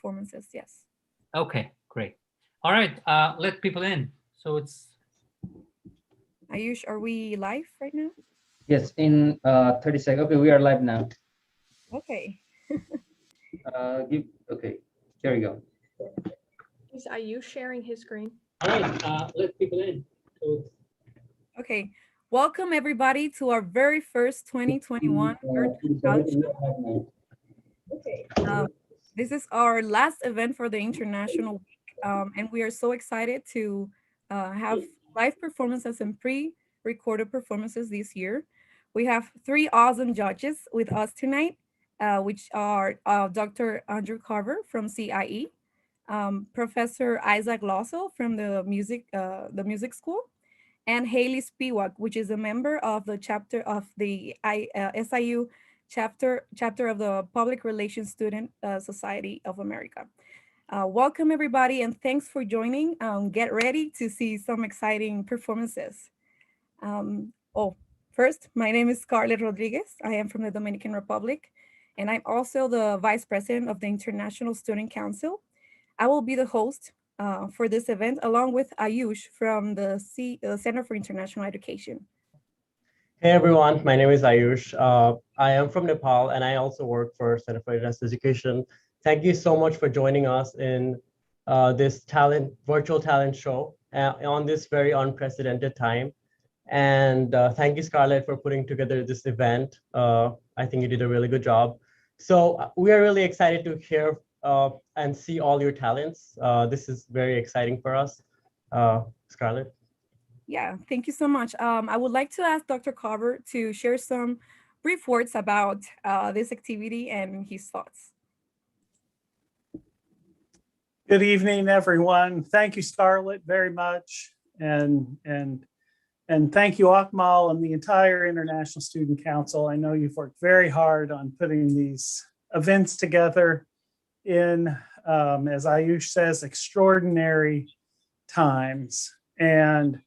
performances. Yes. Okay, great. All right, let people in. So it's Ayush, are we live right now? Yes, in 30 seconds. Okay, we are live now. Okay. Okay, here we go. Is Ayush sharing his screen? all right. Let people in. So Okay. Welcome everybody to our very first 2021 Virtual Talent Show. Okay. This is our last event for the International Week, and we are so excited to have live performances and pre-recorded performances this year. We have three awesome judges with us tonight, which are Dr. Andrew Carver from CIE, Professor Isaac Losso from the music school, and Haley Spiewak, which is a member of the chapter of the SIU chapter of the Public Relations Student Society of America. Welcome everybody, and thanks for joining. Get ready to see some exciting performances. First, my name is Scarlett Rodriguez. I am from the Dominican Republic, and I'm also the Vice President of the International Student Council. I will be the host for this event, along with Ayush from the Center for International Education. Hey everyone, my name is Ayush. I am from Nepal and I also work for Center for International Education. Thank you so much for joining us in this virtual talent show on this very unprecedented time. And thank you, Scarlett, for putting together this event. I think you did a really good job. So we are really excited to hear and see all your talents. This is very exciting for us. Scarlett. Yeah, thank you so much. I would like to ask Dr. Carver to share some brief words about this activity and his thoughts. Good evening, everyone. Thank you, Scarlett, very much. And thank you, Akmal, and the entire International Student Council. I know you've worked very hard on putting these events together in, as Ayush says, extraordinary times. And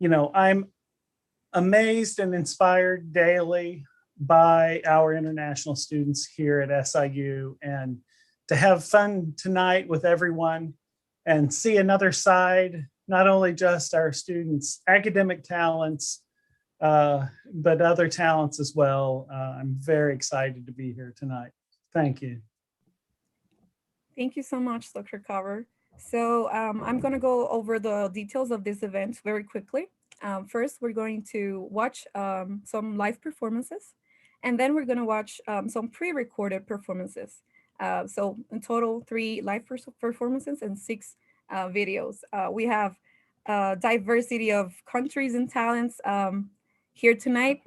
you know, I'm amazed and inspired daily by our international students here at SIU, and to have fun tonight with everyone and see another side, not only just our students' academic talents, but other talents as well. I'm very excited to be here tonight. Thank you. Thank you so much, Dr. Carver. So I'm going to go over the details of this event very quickly. First, we're going to watch some live performances, and then we're going to watch some pre-recorded performances. So in total, 3 live performances and 6 videos. We have a diversity of countries and talents here tonight.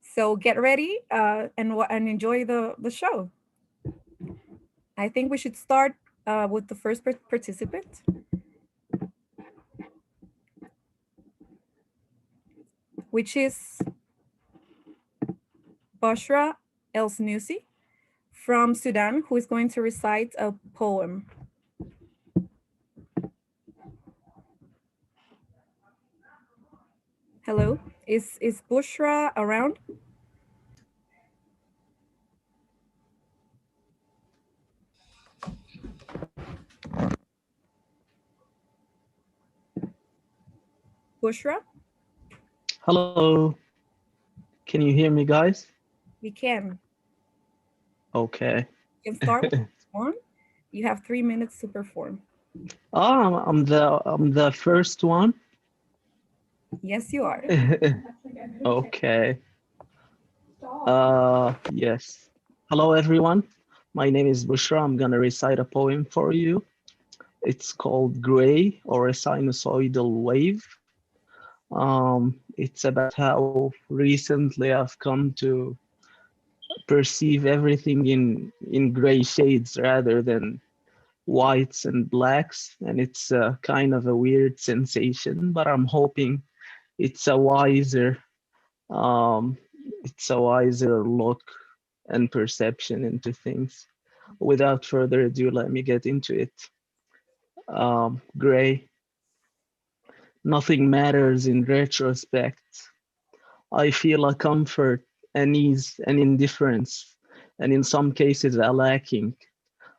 So get ready and enjoy the show. I think we should start with the first participant. Which is Bushra El-Snusi from Sudan, who is going to recite a poem. Hello, is Bushra around? Bushra? Hello. Can you hear me, guys? We can. Okay. You can start with one. You have 3 minutes to perform. Oh, I'm the first one. Yes, you are. Okay. Yes. Hello, everyone. My name is Bushra. I'm gonna recite a poem for you. It's called Gray, or a Sinusoidal Wave. It's about how recently I've come to perceive everything in gray shades rather than whites and blacks, and it's kind of a weird sensation, but I'm hoping it's a wiser look and perception into things. Without further ado, let me get into it. Gray. Nothing matters in retrospect. I feel a comfort, an ease, an indifference, and in some cases a lacking.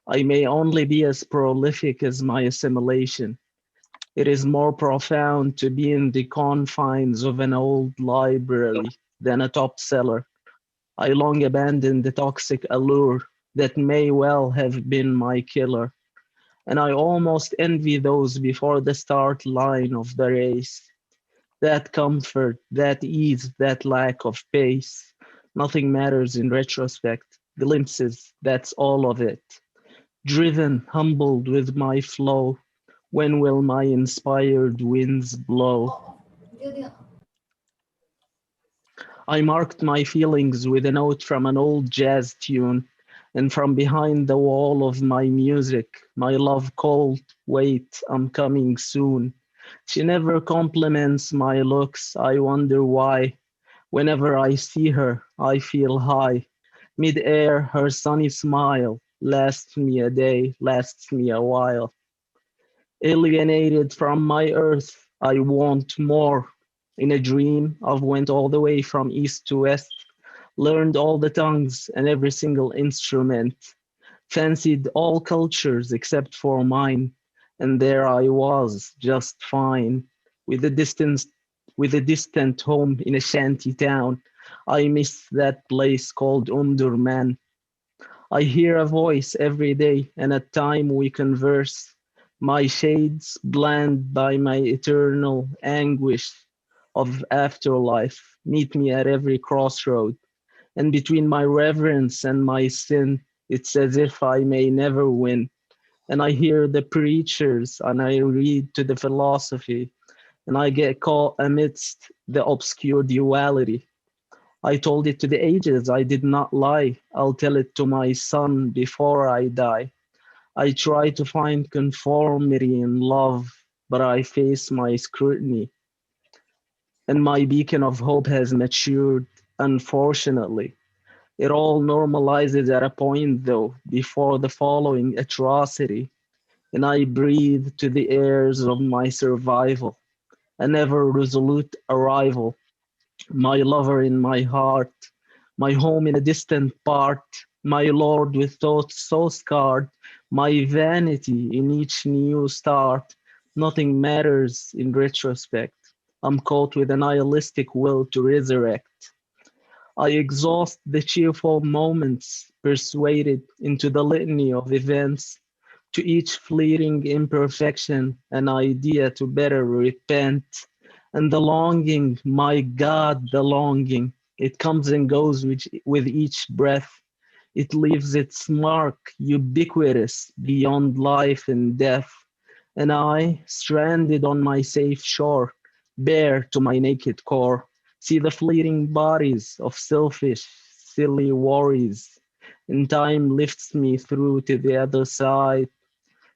I may only be as prolific as my assimilation. It is more profound to be in the confines of an old library than a top seller. I long abandoned the toxic allure that may well have been my killer, and I almost envy those before the start line of the race. That comfort, that ease, that lack of pace. Nothing matters in retrospect. Glimpses, that's all of it. Driven, humbled with my flow. When will my inspired winds blow? I marked my feelings with a note from an old jazz tune, and from behind the wall of my music, my love called, wait, I'm coming soon. She never compliments my looks, I wonder why. Whenever I see her, I feel high. Mid-air, her sunny smile lasts me a day, lasts me a while. Alienated from my earth, I want more. In a dream, I've went all the way from east to west, learned all the tongues and every single instrument, fancied all cultures except for mine, and there I was, just fine, with a distant home in a shanty town. I miss that place called Umdurman. I hear a voice every day, and at time we converse. My shades blend by my eternal anguish of afterlife meet me at every crossroad, and between my reverence and my sin, it's as if I may never win. And I hear the preachers, and I read to the philosophy, and I get caught amidst the obscure duality. I told it to the ages, I did not lie. I'll tell it to my son before I die. I try to find conformity in love, but I face my scrutiny. And my beacon of hope has matured, unfortunately. It all normalizes at a point, though, before the following atrocity, and I breathe to the heirs of my survival, an ever resolute arrival, my lover in my heart, my home in a distant part, my lord with thoughts so scarred, my vanity in each new start. Nothing matters in retrospect. I'm caught with a nihilistic will to resurrect. I exhaust the cheerful moments, persuaded into the litany of events, to each fleeting imperfection, an idea to better repent. And the longing, my God, the longing, it comes and goes with each breath. It leaves its mark ubiquitous beyond life and death. And I, stranded on my safe shore, bare to my naked core, see the fleeting bodies of selfish, silly worries. And time lifts me through to the other side.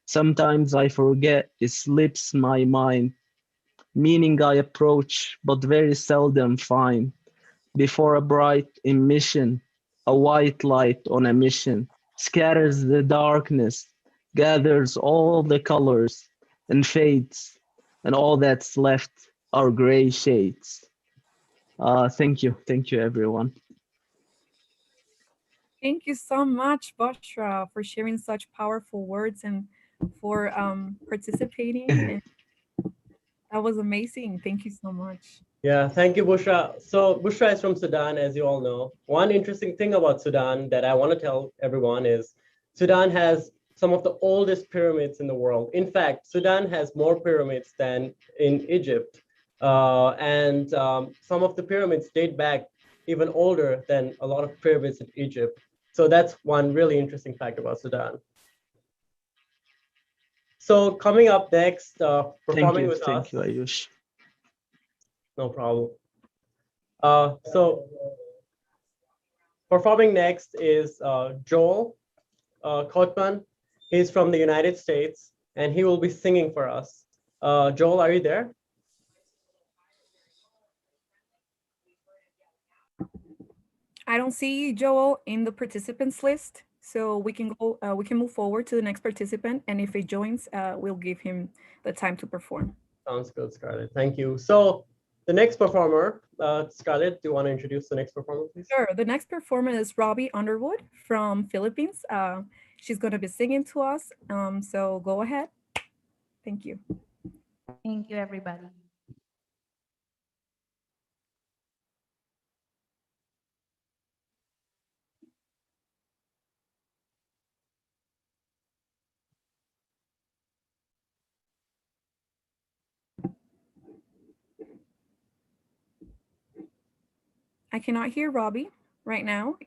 Sometimes I forget, it slips my mind. Meaning I approach, but very seldom find. Before a bright emission, a white light on a mission, scatters the darkness, gathers all the colors, and fades, and all that's left are gray shades. Thank you everyone. Thank you so much, Bushra, for sharing such powerful words and for participating. And that was amazing. Thank you so much. Yeah, thank you, Bushra. So Bushra is from Sudan, as you all know. One interesting thing about Sudan that I want to tell everyone is Sudan has some of the oldest pyramids in the world. In fact, Sudan has more pyramids than in Egypt. And some of the pyramids date back even older than a lot of pyramids in Egypt. So that's one really interesting fact about Sudan. So coming up next, performing with us. Thank you, Ayush. No problem. So performing next is Joel Kotman. He's from the United States, and he will be singing for us. Joel, are you there? I don't see Joel in the participants list, so we can go. We can move forward to the next participant, and if he joins, we'll give him the time to perform. Sounds good, Scarlett. Thank you. So the next performer, Scarlett, do you want to introduce the next performer, please? Sure. The next performer is Robbie Underwood from Philippines. She's going to be singing to us. So go ahead. Thank you. Thank you, everybody. I cannot hear Robbie right now.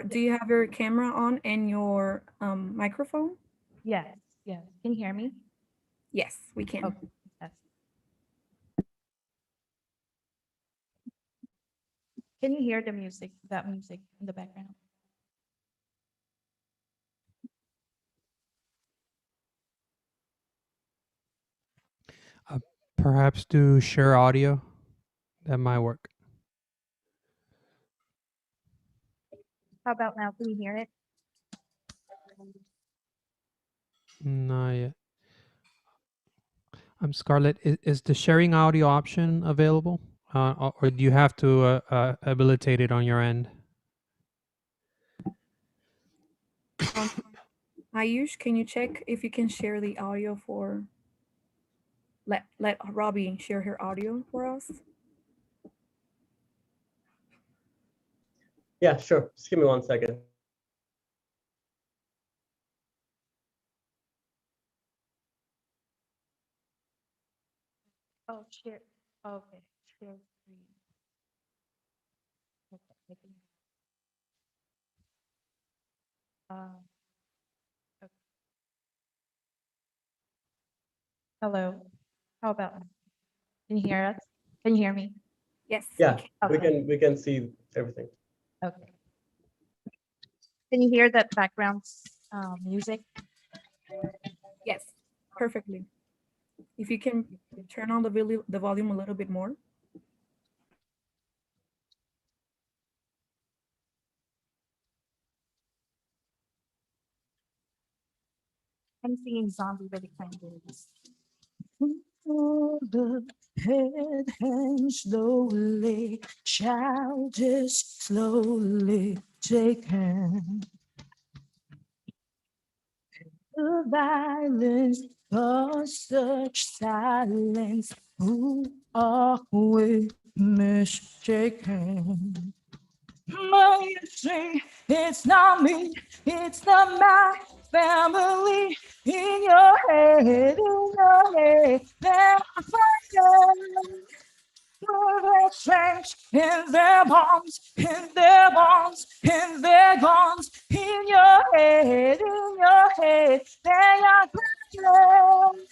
Do you have your camera on and your microphone? Yes, yes. Can you hear me? Yes, we can. Okay. Yes. Can you hear the music, that music in the background? Perhaps do share audio. That might work. How about now? Can you hear it? Not yet. Scarlett, is the sharing audio option available? Or do you have to habilitate it on your end? Ayush, can you check if you can share the audio for, let Robbie share her audio for us? Yeah, sure. Just give me 1 second. Oh, share. Okay, share screen. Okay, I can- okay. Hello. How about now? Can you hear us? Can you hear me? Yes. Yeah, Okay. we can see everything. Okay. Can you hear that background music? Yes, perfectly. If you can turn on the volume a little bit more. I'm singing Zombie by the Cranberries. The head hangs slowly, child is slowly taken. The violence caused such silence. Who are we mistaken? You see, it's not me, it's not my family. In your head, there are fires. Their strength in their bones, in their bones, in their bones. In your head, they are fires.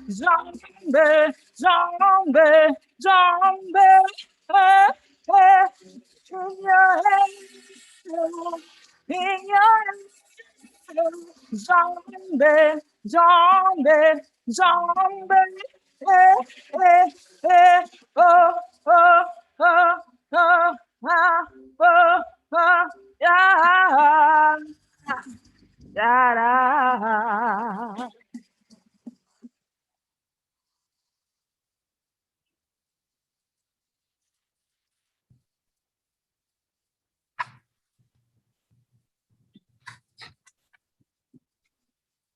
Zombie, zombie, zombie, in your head, in your zombie, zombie, zombie, oh, oh, oh, oh, yeah. Da-da.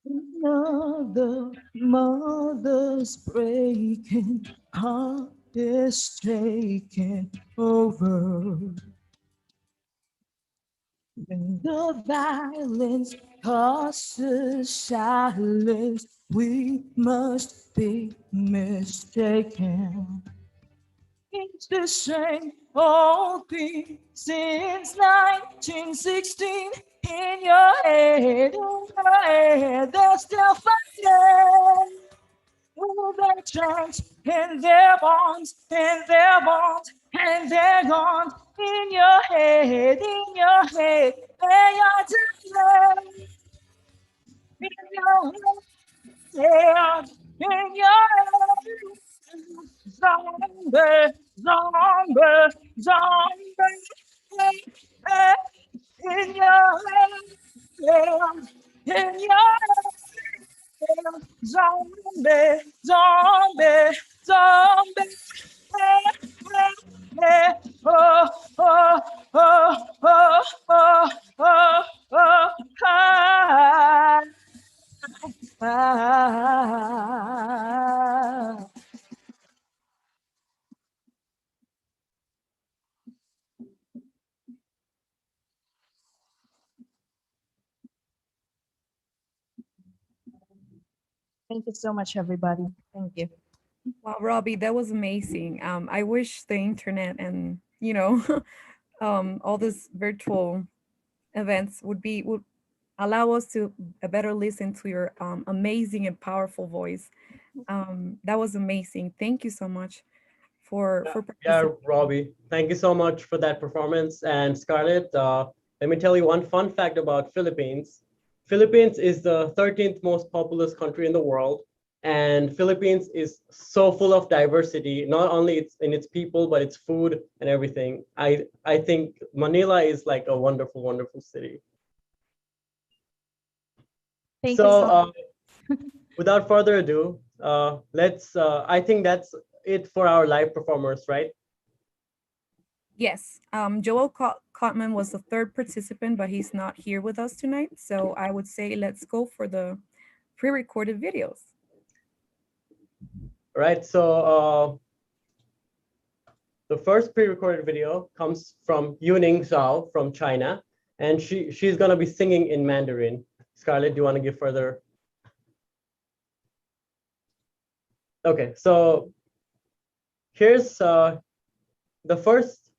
Another mother's breaking, heart is taking over. When the violence causes silence, we must be mistaken. It's the same old thing since 1916. In your head, they're still fighting. Their chance in their bonds, in their bonds, and they're gone. In your head, they are dying. In your head, in your head. Zombie, zombie, zombie, in your head, in your head, zombie, zombie, zombie, oh, oh, oh, oh, oh, oh, oh, ah, ah. Thank you so much, everybody. Thank you. Wow, Robbie, that was amazing. I wish the internet and all these virtual events would allow us to better listen to your amazing and powerful voice. That was amazing. Thank you so much for Yeah, participating. Robbie, thank you so much for that performance. And Scarlett, let me tell you one fun fact about Philippines. Philippines is the 13th most populous country in the world. And Philippines is so full of diversity, not only in its people, but its food and everything. I think Manila is like a wonderful, wonderful city. Thank you so So without further ado, I think that's it for our live performers, right? Yes, Joel Cotman was the third participant, but he's not here with us tonight. So I would say let's go for the pre-recorded videos. Right, so the first pre-recorded video comes from Yuning Zhao from China, and she's gonna be singing in Mandarin. Scarlett, do you want to give further? Okay, so here's the first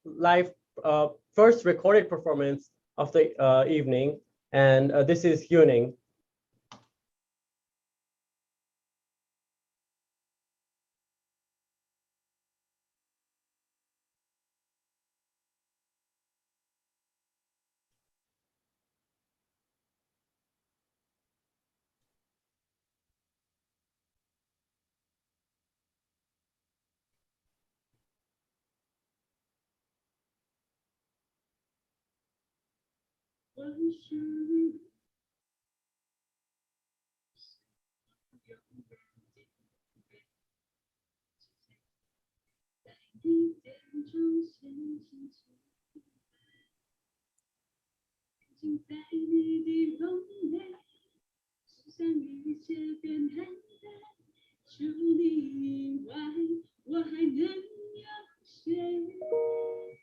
recorded performance of the evening, and this is Yuning.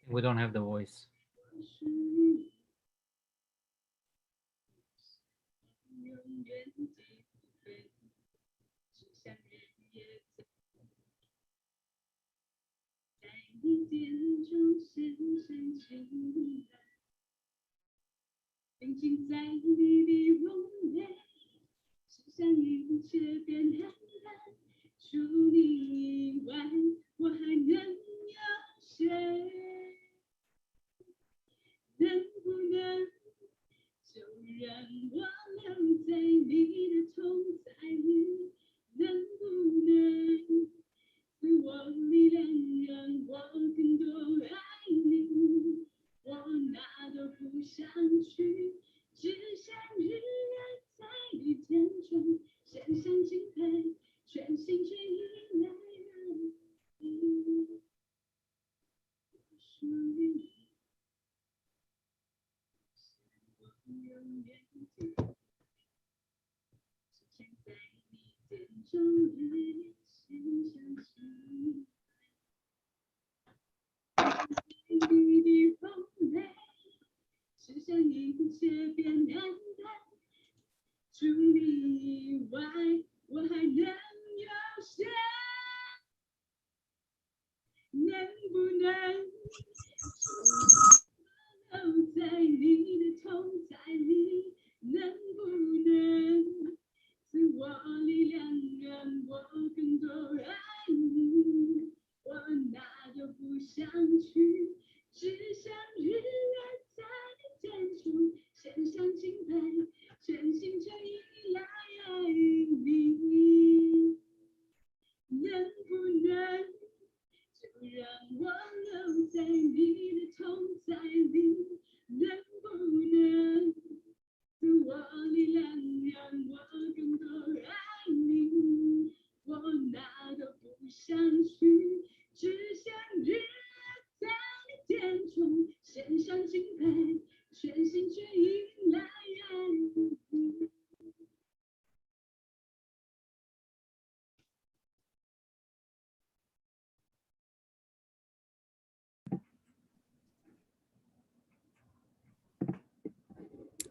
，we don't have the voice.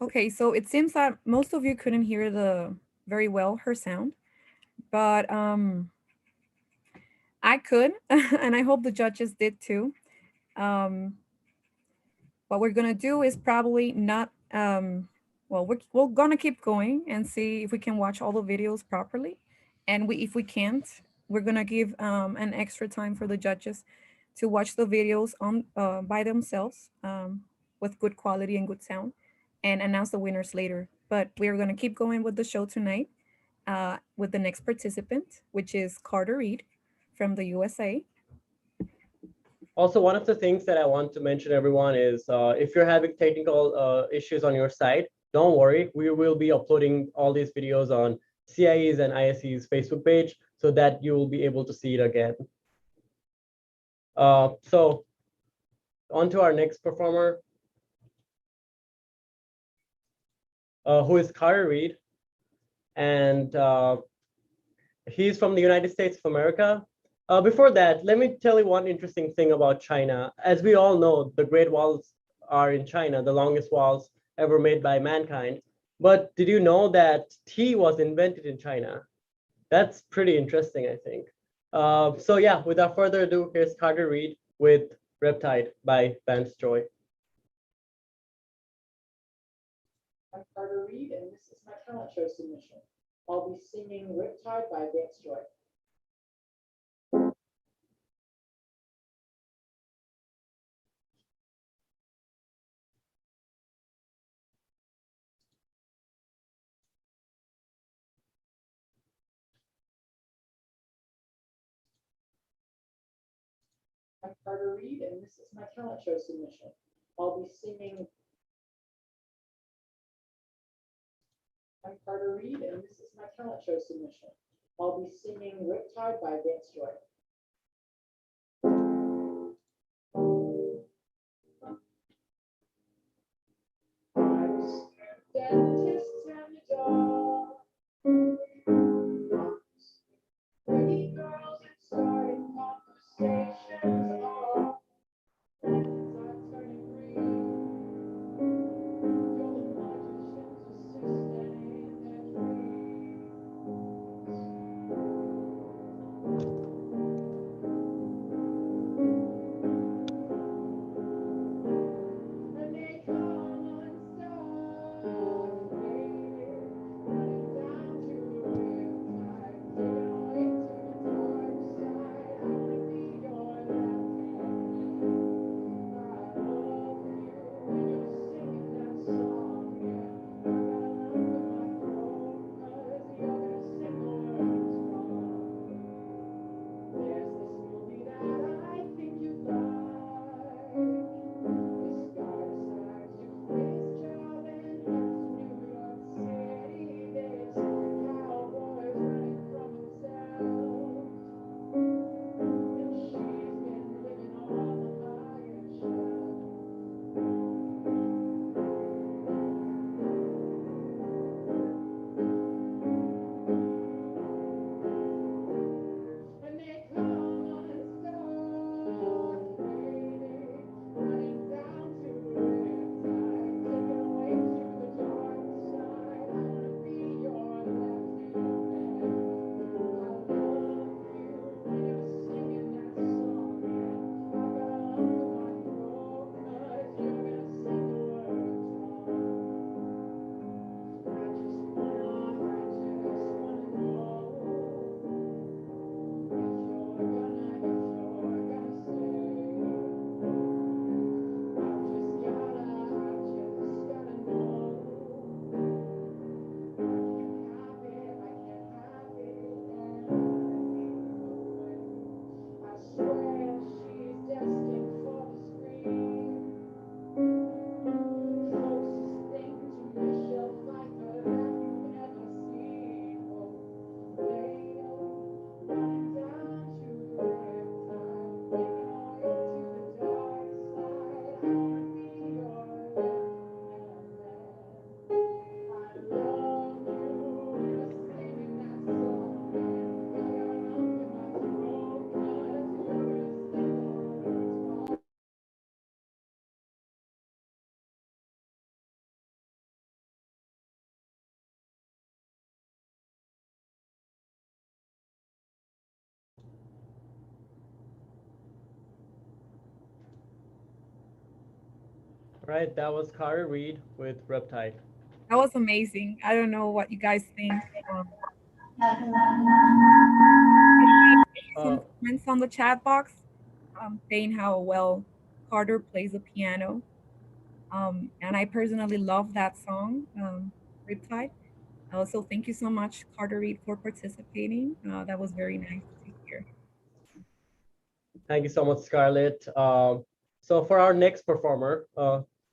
Okay, so it seems that most of you couldn't hear the very well her sound, but I could, and I hope the judges did too. What we're gonna do is probably not, well, we're gonna keep going and see if we can watch all the videos properly. And if we can't, we're gonna give an extra time for the judges to watch the videos on by themselves with good quality and good sound and announce the winners later. But we're gonna keep going with the show tonight with the next participant, which is Carter Reed from the USA. Also, one of the things that I want to mention, everyone, is if you're having technical issues on your site, don't worry. We will be uploading all these videos on CIE's and ISE's Facebook page so that you will be able to see it again. So on to our next performer, who is Carter Reed. And he's from the United States of America. Before that, let me tell you one interesting thing about China. As we all know, the Great Walls are in China, the longest walls ever made by mankind. But did you know that tea was invented in China? That's pretty interesting, I think. So yeah, without further ado, here's Carter Reed with Riptide by Vance Joy. I'm Carter Reed, and this is my talent show submission. I'll be singing Riptide by Vance Joy. I'm Carter Reed, and this is my talent show submission. I'll be singing. I'm Carter Reed, and this is my talent show submission. I'll be singing Riptide by Vance Joy. Dentist and the dog. Pretty girls and starting conversations are friends are turning green. You're the magician's assistant in their dreams. And they come unstuck. Right, that was Carter Reed with Riptide. That was amazing. I don't know what you guys think. Um, some Uh, comments on the chat box saying how well Carter plays the piano. And I personally love that song, Riptide. So thank you so much, Carter Reed, for participating. That was very nice to hear. Thank you so much, Scarlett. So for our next performer,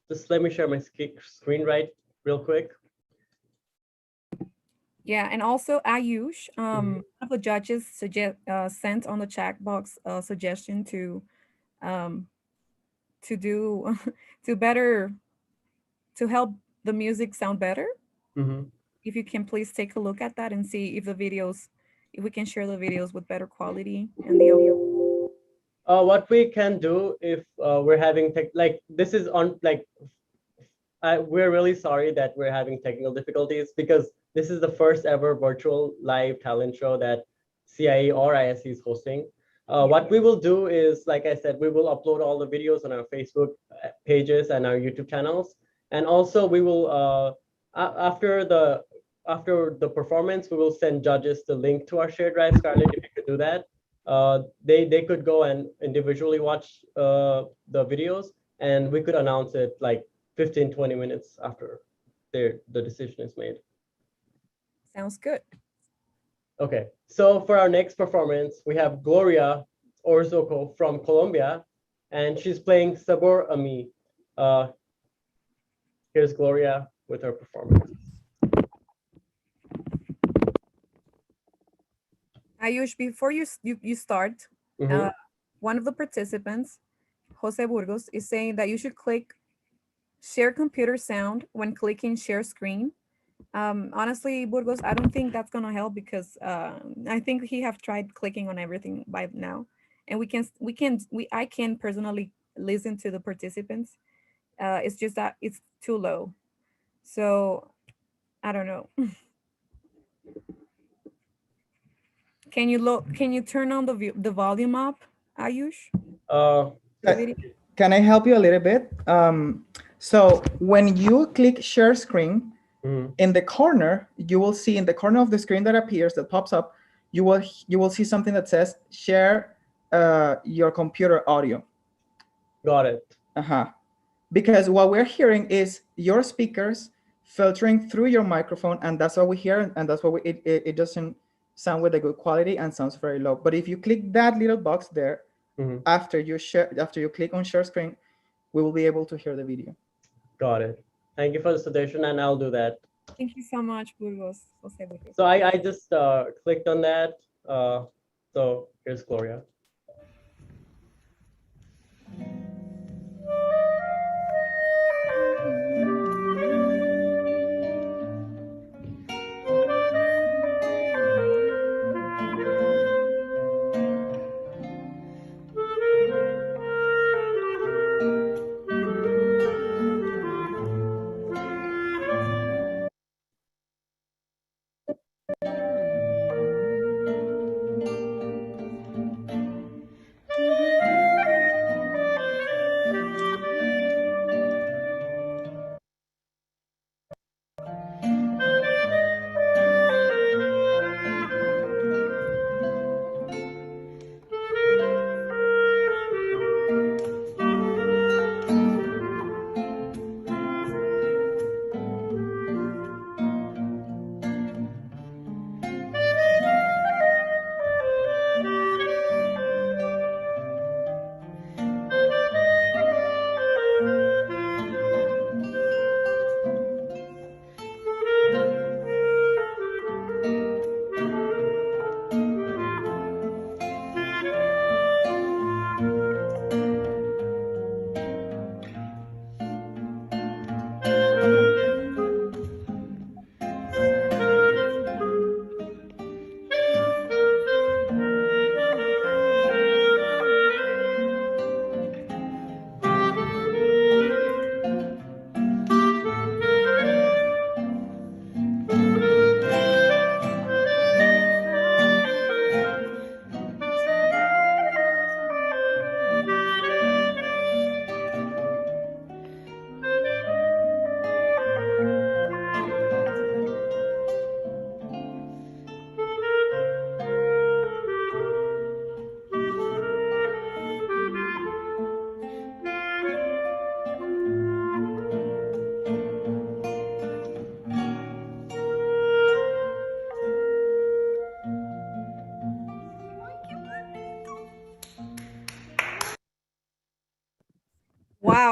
just let me share my screen right real quick. Yeah, and also Ayush, Mhm. one of the judges sent on the chat box a suggestion um, to do to better to help the music sound better. Mhm. If you can please take a look at that and see if if we can share the videos with better quality and the audio. What we can do if we're having like this is on like we're really sorry that we're having technical difficulties because this is the first ever virtual live talent show that CIE or ISC is hosting. What we will do is, like I said, we will upload all the videos on our Facebook pages and our YouTube channels, and also we will after the performance, we will send judges the link to our shared drive. Scarlett, if you could do that, they could go and individually watch the videos, and we could announce it like 15, 20 minutes after the decision is made. Sounds good. Okay, so for our next performance, we have Gloria Orzoco from Colombia, and she's playing Sabor a Mi. Here's Gloria with her performance. Ayush, before you start, Mhm. one of the participants, Jose Burgos, is saying that you should click share computer sound when clicking share screen. Honestly, Burgos, I don't think that's gonna help because I think he have tried clicking on everything by now, and I can personally listen to the participants. It's just that it's too low, so I don't know. Can you turn on the volume up, Ayush? Uh, The video? Can I help you a little bit? So when you click share screen, mhm. in the corner, you will see in the corner of the screen that appears, that pops up, you will see something that says share your computer audio. Got it. Because what we're hearing is your speakers filtering through your microphone, and that's what we hear, and that's what it doesn't sound with a good quality and sounds very low. But if you click that little box there, Mhm. after you click on share screen, we will be able to hear the video. Got it. Thank you for the suggestion, and I'll do that. Thank you so much, Burgos. Jose Burgos. So I just clicked on that. So here's Gloria.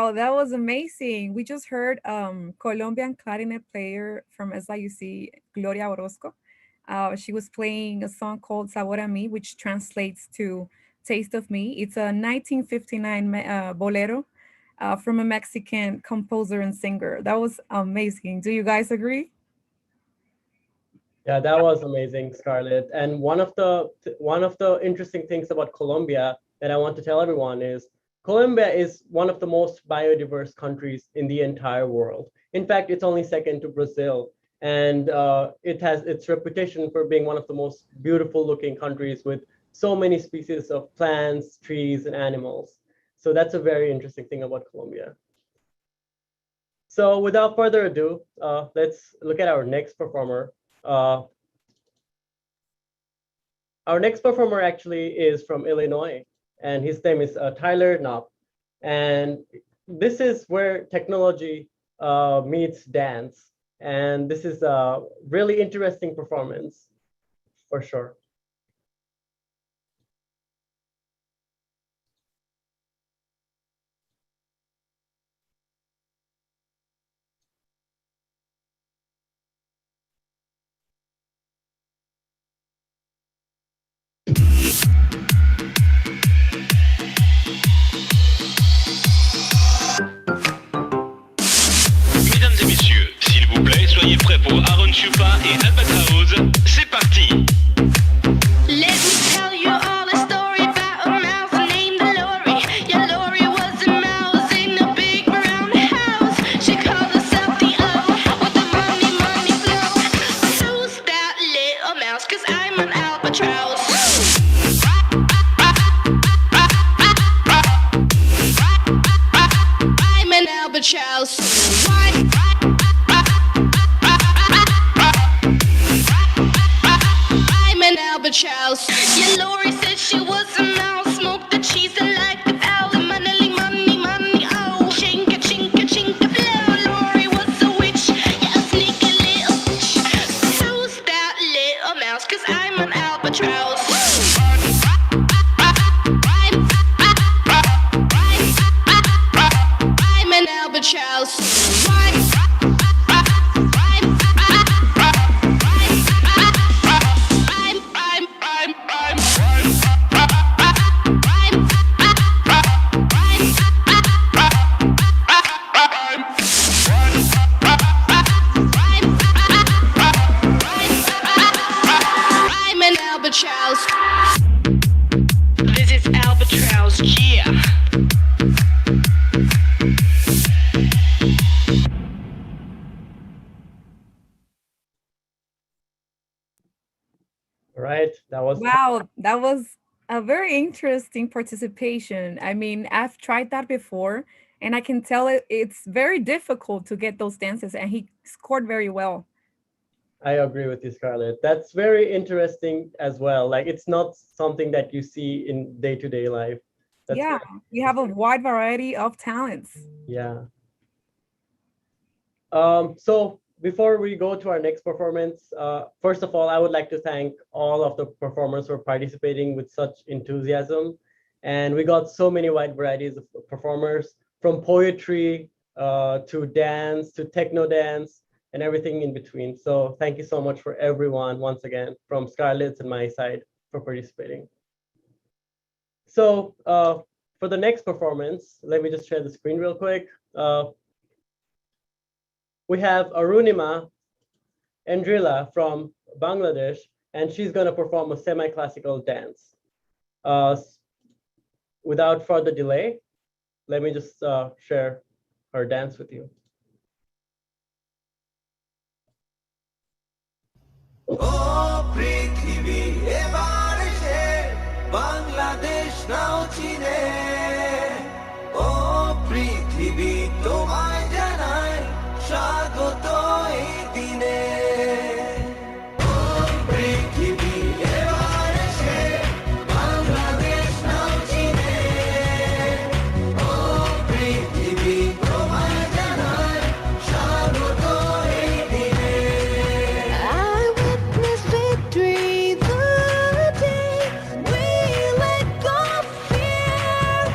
Wow, that was amazing. We just heard Colombian clarinet player from SIUC, Gloria Orozco. She was playing a song called Sabor a Mi, which translates to Taste of Me. It's a 1959 bolero from a Mexican composer and singer. That was amazing. Do you guys agree? Yeah, that was amazing, Scarlett. And one of the interesting things about Colombia that I want to tell everyone is Colombia is one of the most biodiverse countries in the entire world. In fact, it's only second to Brazil. And it has its reputation for being one of the most beautiful looking countries with so many species of plants, trees, and animals. So that's a very interesting thing about Colombia. So without further ado, let's look at our next performer. Our next performer actually is from Illinois, and his name is Tyler Knopp. And this is where technology meets dance. And this is a really interesting performance, for sure. Mesdames et messieurs, s'il vous plaît, soyez prêts pour Aaron Chupa et Albatraoz. C'est parti! Let me tell you all a story about a mouse named Lori. Yeah, Lori was a mouse in a big brown house. She called herself the O with the money flow. Who's that little mouse? 'Cause I'm an albatross. I'm an albatross. I'm an albatross. Yeah, Lori said she was a mouse. Smoked the cheese and like a owl. Money, oh. Chinka, chinka, chinka, blow. Lori was a witch. Yeah, a sneaky little bitch. Who's that little mouse? 'Cause I'm an albatross. I'm an albatross. I'm an albatross. This is albatross, yeah. All right, that was Wow, that was a very interesting participation. I mean, I've tried that before, and I can tell it's very difficult to get those dances, and he scored very well. I agree with you, Scarlett. That's very interesting as well. Like, it's not something that you see in day-to-day life. That's Yeah, we have a wide variety of talents. Yeah. So before we go to our next performance, first of all, I would like to thank all of the performers for participating with such enthusiasm. And we got so many wide varieties of performers, from poetry to dance to techno dance and everything in between. So thank you so much for everyone, once again, from Scarlett's and my side, for participating. So for the next performance, let me just share the screen real quick. We have Arunima Endrila from Bangladesh, and she's going to perform a semi-classical dance. Without further delay, let me just share her dance with you. Oh, পৃথিবী এবার এসে বাংলাদেশ নাও চিনে ও পৃথিবী তোমায় জানাই স্বাগত এই দিনে ও পৃথিবী এবার এসে বাংলাদেশ নাও চিনে ও পৃথিবী তোমায় জানাই স্বাগত এই দিনে Victory the day we let go fear.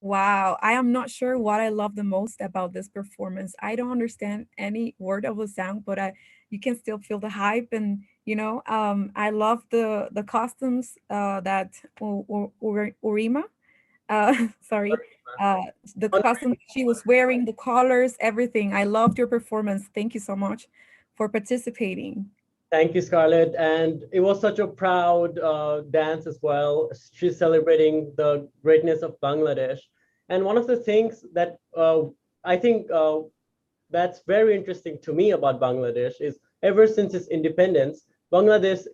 Wow, I am not sure what I love the most about this performance. I don't understand any word of the song, but you can still feel the hype, and I love the costumes that Urima, sorry, the costume she was wearing, the colors, everything. I loved your performance. Thank you so much for participating. Thank you, Scarlett. And it was such a proud dance as well. She's celebrating the greatness of Bangladesh. And one of the things that I think that's very interesting to me about Bangladesh is ever since its independence, Bangladesh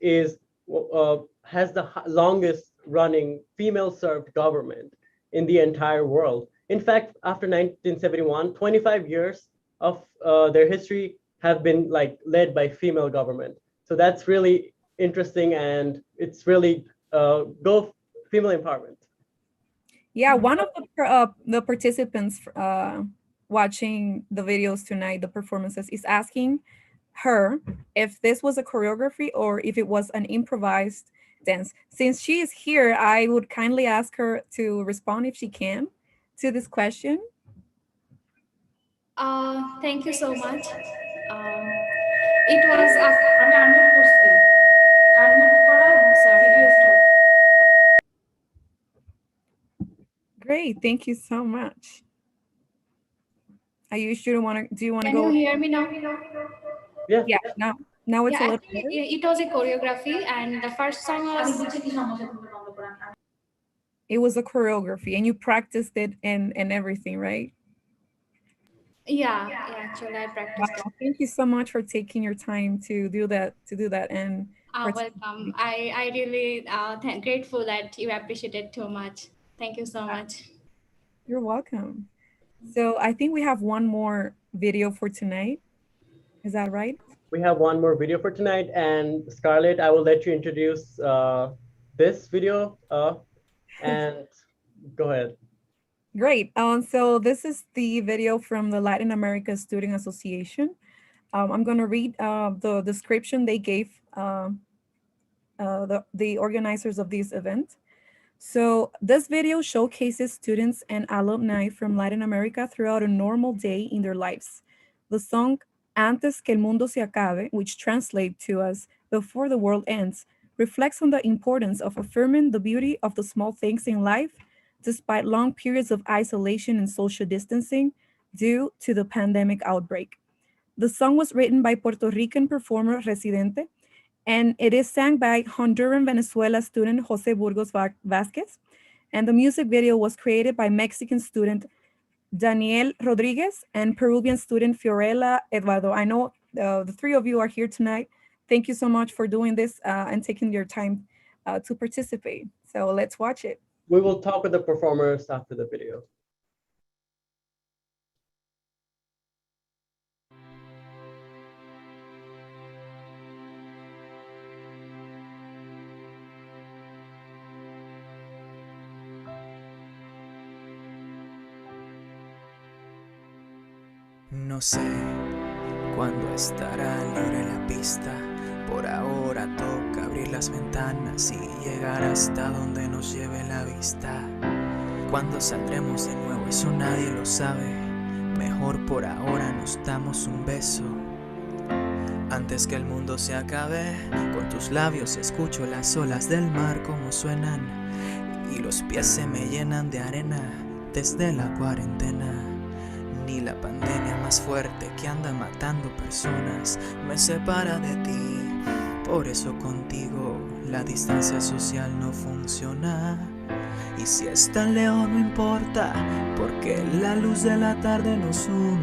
has the longest running female served government in the entire world. In fact, after 1971, 25 years of their history have been led by female government. So that's really interesting, and it's really go female empowerment. Yeah, one of the participants watching the videos tonight, the performances, is asking her if this was a choreography or if it was an improvised dance. Since she is here, I would kindly ask her to respond if she can to this question. Thank you so much. It was sorry. Great, thank you so much. Ayush, do you want to Can go? you hear me now? Yeah. Yeah, now it's a little actually, better. it was a choreography, and the first song was It was a choreography, and you practiced it and everything, right? yeah, actually I practiced. Wow, thank you so much for taking your time to do that and Welcome. I really grateful that you appreciated too much. Thank you so much. You're welcome. So I think we have one more video for tonight. Is that right? We have one more video for tonight, and Scarlett, I will let you introduce this video and go ahead. Great. So this is the video from the Latin America Student Association. I'm going to read the description they gave the organizers of this event. So this video showcases students and alumni from Latin America throughout a normal day in their lives. The song Antes que el mundo se acabe, which translates to us Before the World Ends, reflects on the importance of affirming the beauty of the small things in life despite long periods of isolation and social distancing due to the pandemic outbreak. The song was written by Puerto Rican performer Residente, and it is sang by Honduran Venezuela student Jose Burgos Vasquez. And the music video was created by Mexican student Daniel Rodriguez and Peruvian student Fiorella Eduardo. I know the three of you are here tonight. Thank you so much for doing this and taking your time to participate. So let's watch it. We will talk with the performers after the video. No sé cuándo estará libre la pista. Por ahora toca abrir las ventanas y llegar hasta donde nos lleve la vista. Cuándo saldremos de nuevo, eso nadie lo sabe. Mejor por ahora nos damos un beso. Antes que el mundo se acabe, con tus labios escucho las olas del mar como suenan. Y los pies se me llenan de arena desde la cuarentena. Ni la pandemia más fuerte que anda matando personas me separa de ti. Por eso contigo la distancia social no funciona. Y si es tan lejos no importa, porque la luz de la tarde nos une.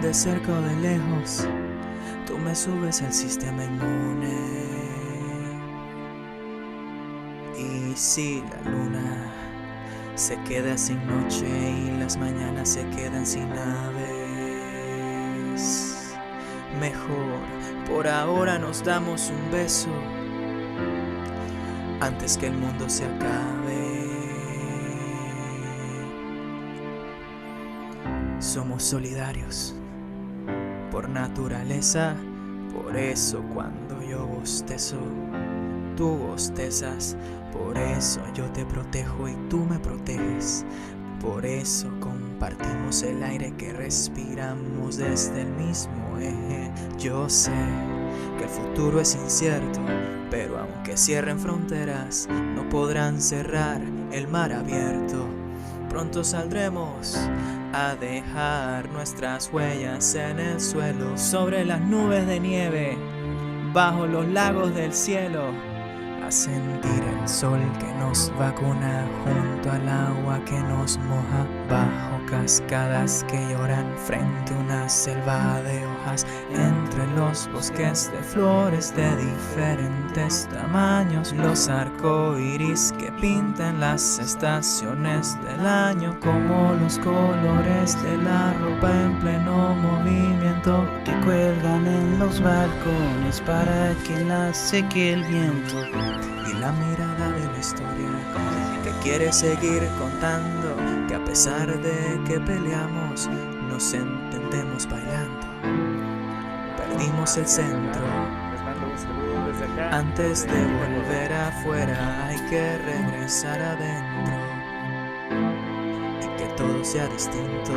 De cerca o de lejos, tú me subes el sistema inmune. Y si la luna se queda sin noche y las mañanas se quedan sin aves, mejor por ahora nos damos un beso antes que el mundo se acabe. Somos solidarios por naturaleza, por eso cuando yo bostezo tú bostezas. Por eso yo te protejo y tú me proteges. Por eso compartimos el aire que respiramos desde el mismo eje. Yo sé que el futuro es incierto, pero aunque cierren fronteras, no podrán cerrar el mar abierto. Pronto saldremos a dejar nuestras huellas en el suelo, sobre las nubes de nieve, bajo los lagos del cielo, a sentir el sol que nos vacuna junto al agua que nos moja, bajo cascadas que lloran frente a una selva de hojas, entre los bosques de flores de diferentes tamaños, los arcoíris que pintan las estaciones del año, como los colores de la ropa en pleno movimiento que cuelgan en los balcones para que la seque el viento. Y la mirada de la historia que quiere seguir contando que a pesar de que peleamos nos entendemos bailando. Perdimos el centro. Antes de volver afuera hay que regresar adentro y que todo sea distinto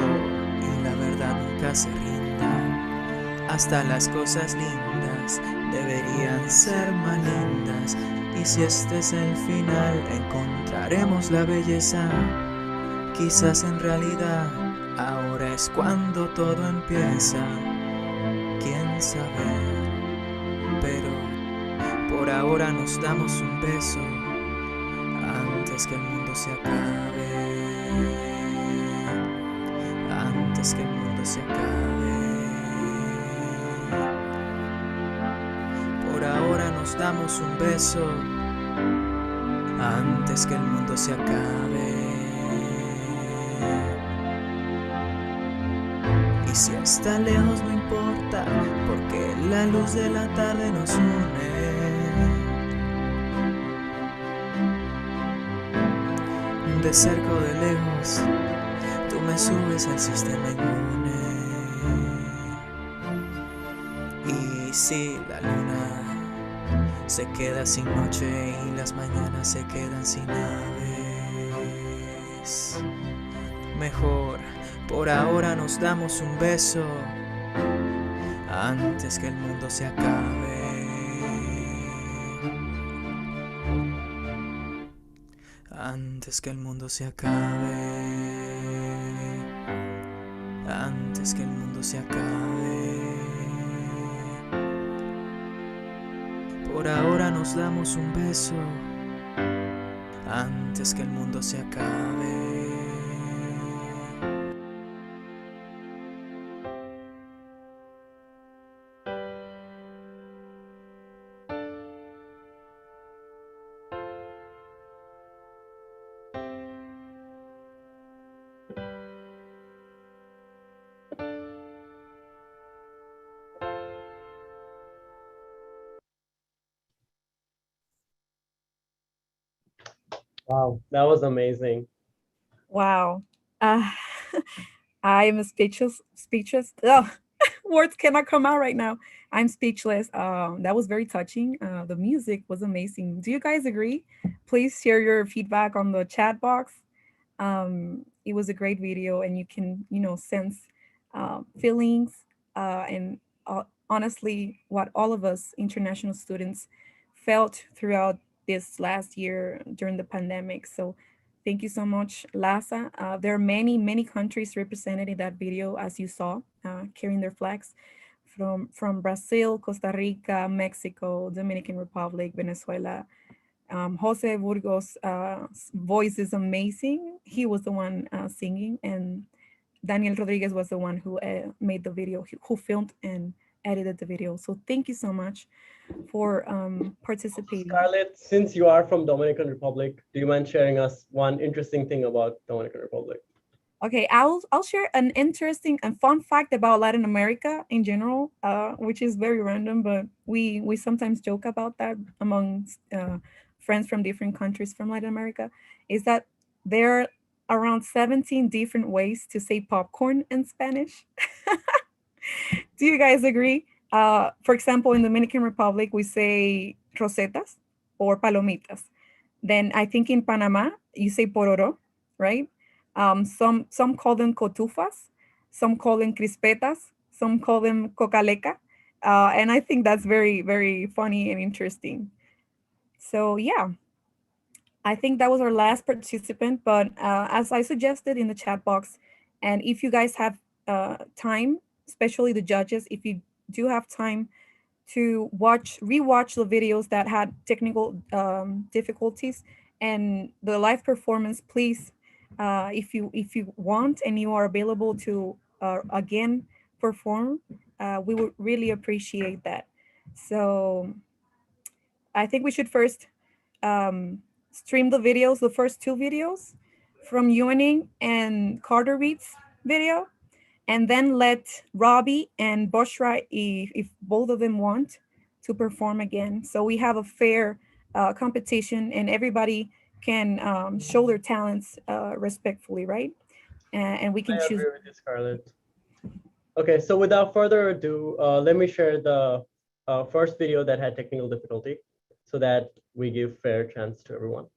y la verdad nunca se rinda. Hasta las cosas lindas deberían ser más lindas. Y si este es el final, encontraremos la belleza. Quizás en realidad ahora es cuando todo empieza. Quién sabe, pero por ahora nos damos un beso antes que el mundo se acabe. Antes que el mundo se acabe. Por ahora nos damos un beso antes que el mundo se acabe. Y si está lejos no importa, porque la luz de la tarde nos une. De cerca o de lejos, tú me subes al sistema inmune. Y si la luna se queda sin noche y las mañanas se quedan sin aves, mejor por ahora nos damos un beso antes que el mundo se acabe. Antes que el mundo se acabe. Antes que el mundo se acabe. Por ahora nos damos un beso antes que el mundo se acabe. Wow, that was amazing. Wow. I am speechless. Oh, words cannot come out right now. I'm speechless. That was very touching. The music was amazing. Do you guys agree? Please share your feedback on the chat box. It was a great video, and you can, sense feelings and honestly, what all of us international students felt throughout this last year during the pandemic. So thank you so much, Lasa. There are many, many countries represented in that video, as you saw, carrying their flags from Brazil, Costa Rica, Mexico, Dominican Republic, Venezuela. Jose Burgos' voice is amazing. He was the one singing, and Daniel Rodriguez was the one who made the video, who filmed and edited the video. So thank you so much for participating. Scarlett, since you are from Dominican Republic, do you mind sharing us one interesting thing about Dominican Republic? Okay, I'll share an interesting and fun fact about Latin America in general, which is very random, but we sometimes joke about that among friends from different countries from Latin America, is that there are around 17 different ways to say popcorn in Spanish. Do you guys agree? For example, in Dominican Republic, we say rosetas. or palomitas. Then I think in Panama, you say pororo, right? Some call them cotufas, some call them crispetas, some call them cocaleca. And I think that's very, very funny and interesting. So yeah, I think that was our last participant, but as I suggested in the chat box, and if you guys have time, especially the judges, if you do have time to rewatch the videos that had technical difficulties and the live performance, please, if you want and you are available to again perform, we would really appreciate that. So I think we should first stream the videos, the first two videos from Yuaning and Carter Reed's video, and then let Robbie and Bushra, if both of them want, to perform again. So we have a fair competition and everybody can show their talents respectfully, right? And we can I choose. agree with you, Scarlett. Okay, so without further ado, let me share the first video that had technical difficulty so that we give fair chance to everyone.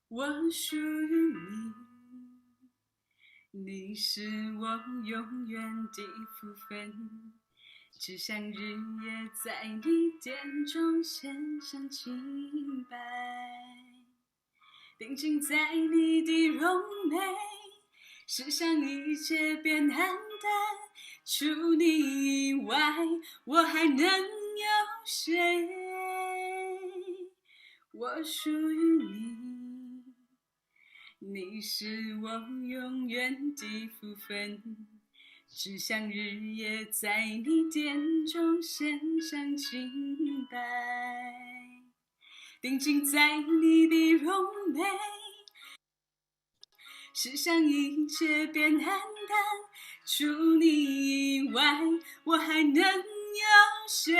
我属于你，你是我永远的福分，只想日夜在你殿中献上清白，定睛在你的容美，世上一切变黯淡，除你以外，我还能有谁？我属于你，你是我永远的福分，只想日夜在你殿中献上清白，定睛在你的容美，世上一切变黯淡，除你以外，我还能有谁？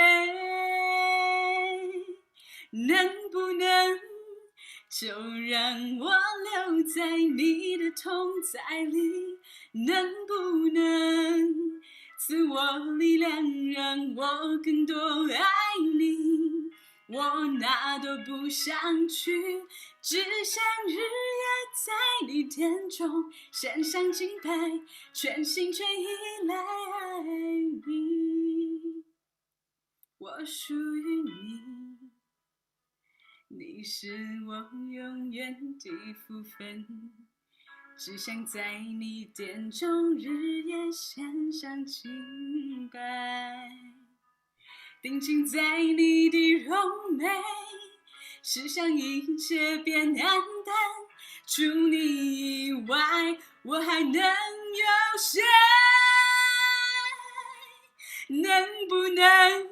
能不能就让我留在你的同在里？能不能赐我力量，让我更多爱你？我哪都不想去，只想日夜在你殿中献上敬拜，全心全意来爱你。我属于你，你是我永远的福分，只想在你殿中日夜献上敬拜，定睛在你的容美，世上一切变黯淡，除你以外，我还能有谁？能不能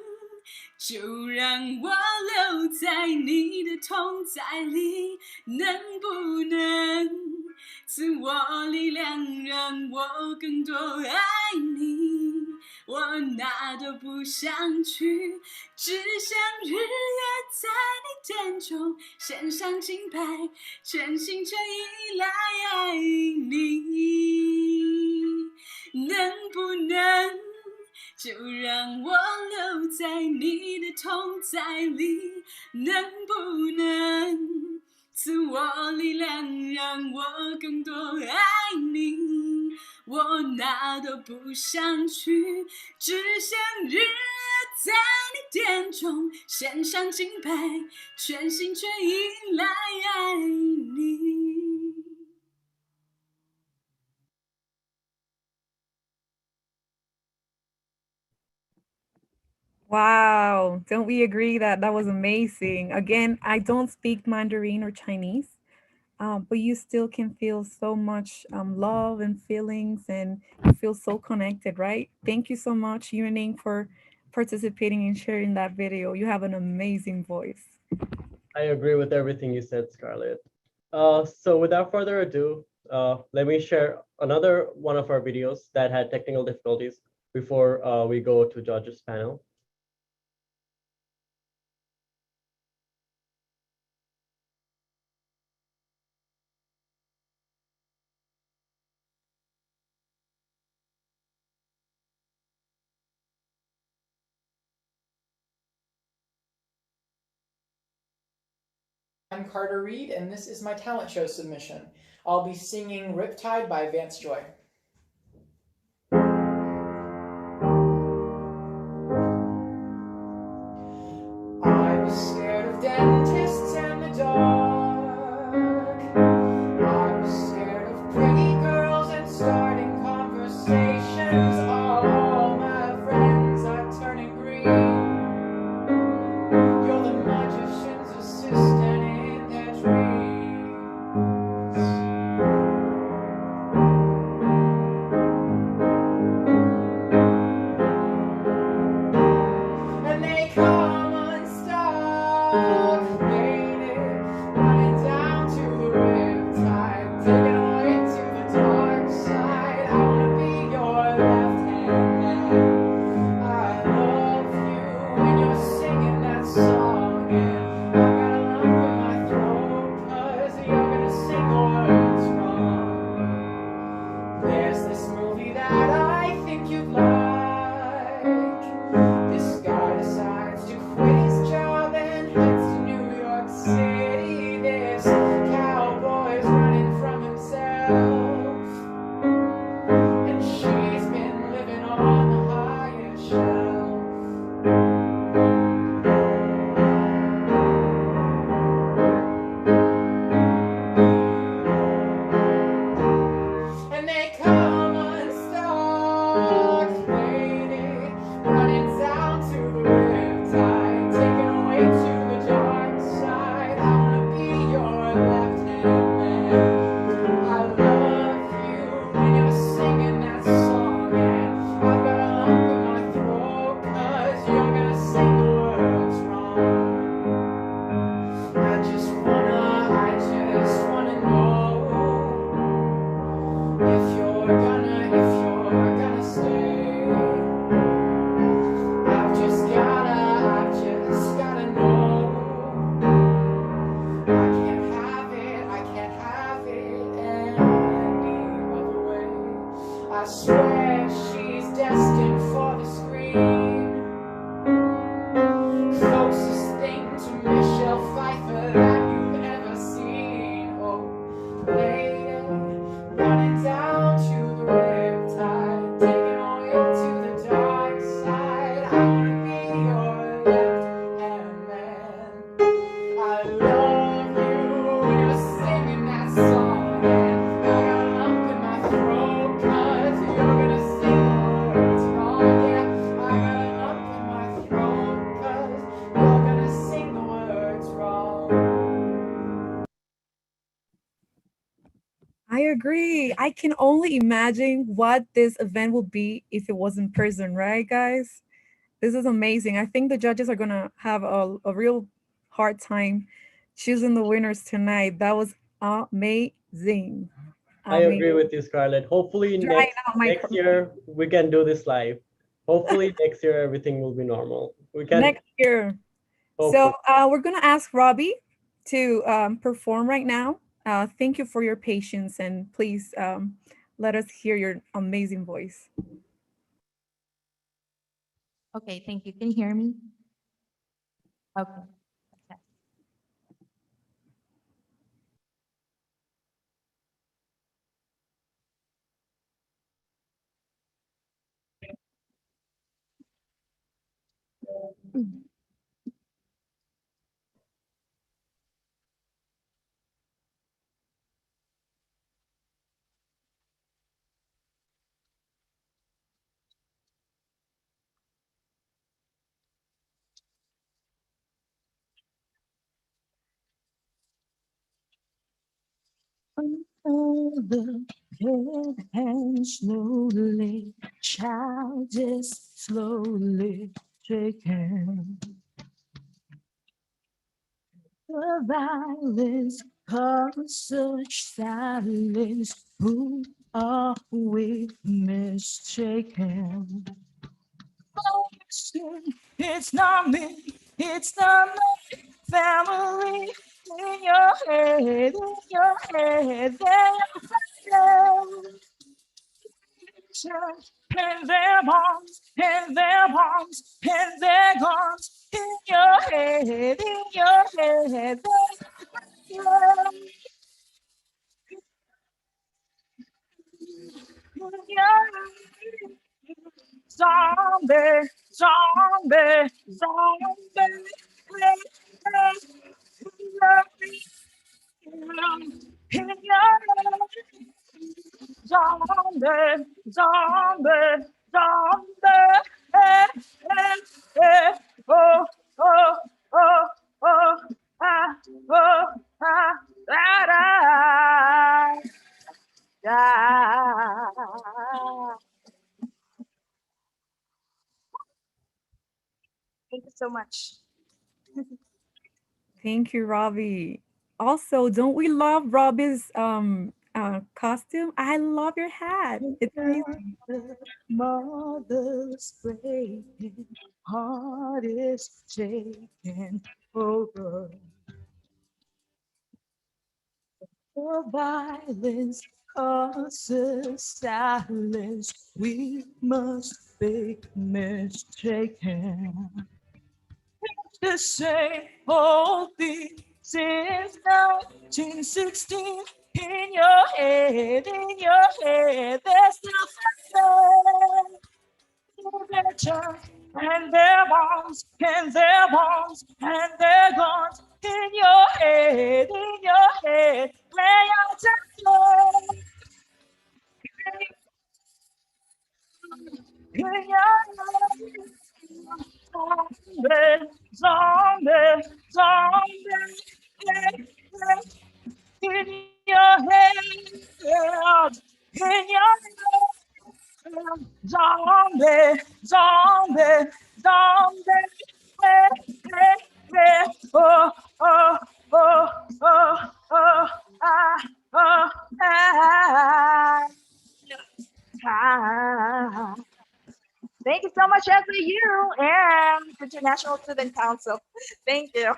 就让我留在你的同在里？能不能赐我力量，让我更多爱你？我哪都不想去，只想日夜在你殿中献上敬拜，全心全意来爱你。能不能就让我留在你的同在里？能不能赐我力量，让我更多爱你？我哪都不想去，只想日夜在你殿中献上敬拜，全心全意来爱你。Wow, don't we agree that that was amazing? Again, I don't speak Mandarin or Chinese, but you still can feel so much love and feelings, and you feel so connected, right? Thank you so much, Yuning, for participating and sharing that video. You have an amazing voice. I agree with everything you said, Scarlett. So without further ado, let me share another one of our videos that had technical difficulties. before we go to judges panel. I'm Carter Reed, and this is my talent show submission. I'll be singing Riptide by Vance Joy. I was scared of dentists and the dark. I was scared of pretty girls and starting conversations. All my friends are turning green. You're the magician's assistant in their dreams. And they come unstuck, waiting, running down to the riptide, taking away to the dark side. I wanna be your left hand man. I love you when you're singing that song, and I've got a lump in my throat 'cause you're gonna sing the words wrong. There's this movie that I think you'd like. This guy decides to quit his job and heads to New York City. This cowboy's running from himself, and she's been living on the highest shelf. And they come unstuck, waiting, running down to the riptide, taking away to the dark side. I wanna be your left hand man. I love you when you're singing that song, and I've got a lump in my throat 'cause you're gonna sing the words wrong. I just wanna know if you're gonna stay. I've just gotta know. I can't have it any other way. I swear she's destined for the screen. Closest thing to Michelle Pfeiffer that you've ever seen. Oh, lady, running down to the riptide, taking away to the dark side. I wanna be your left hand man. I love you when you're singing that song, and I got a lump in my throat 'cause you're gonna sing the words wrong. Yeah, I got a lump in my throat 'cause you're gonna sing the words wrong. I agree. I can only imagine what this event would be if it was in person, right, guys? This is amazing. I think the judges are gonna have a real hard time choosing the winners tonight. That was amazing. I agree with you, Scarlett. Hopefully Drying out my next year we can do this live. Hopefully next year everything will be normal. We can next year. So we're gonna ask Robbie to perform right now. Thank you for your patience, and please let us hear your amazing voice. Okay, thank you. Can you hear me? Okay. Overhead and slowly, child just slowly shaken. The violence caused such silence. Who are we mistaken? It's not me, it's not my family. In your head, and their moms, and their moms, and their guns. In your head, zombie, zombie, zombie. Zombie, zombie, zombie. Oh, oh, oh, oh, ah, oh, ah, da, da, da. Thank you so much. Thank you, Robbie. Also, don't we love Robbie's costume? I love your hat. It's amazing. Mother's breaking, heart is taken over. The violence causes silence. We must be mistaken. It's the same old thing since 1916. In your head, there's nothing. And their bombs, and their bombs, and their guns. In your head, lay out time. In your zombie, zombie, zombie. In your head, in your zombie, zombie, zombie. Oh, oh, oh, oh, oh, ah, oh, ah. Thank you so much, SAU and International Student Council. Thank you.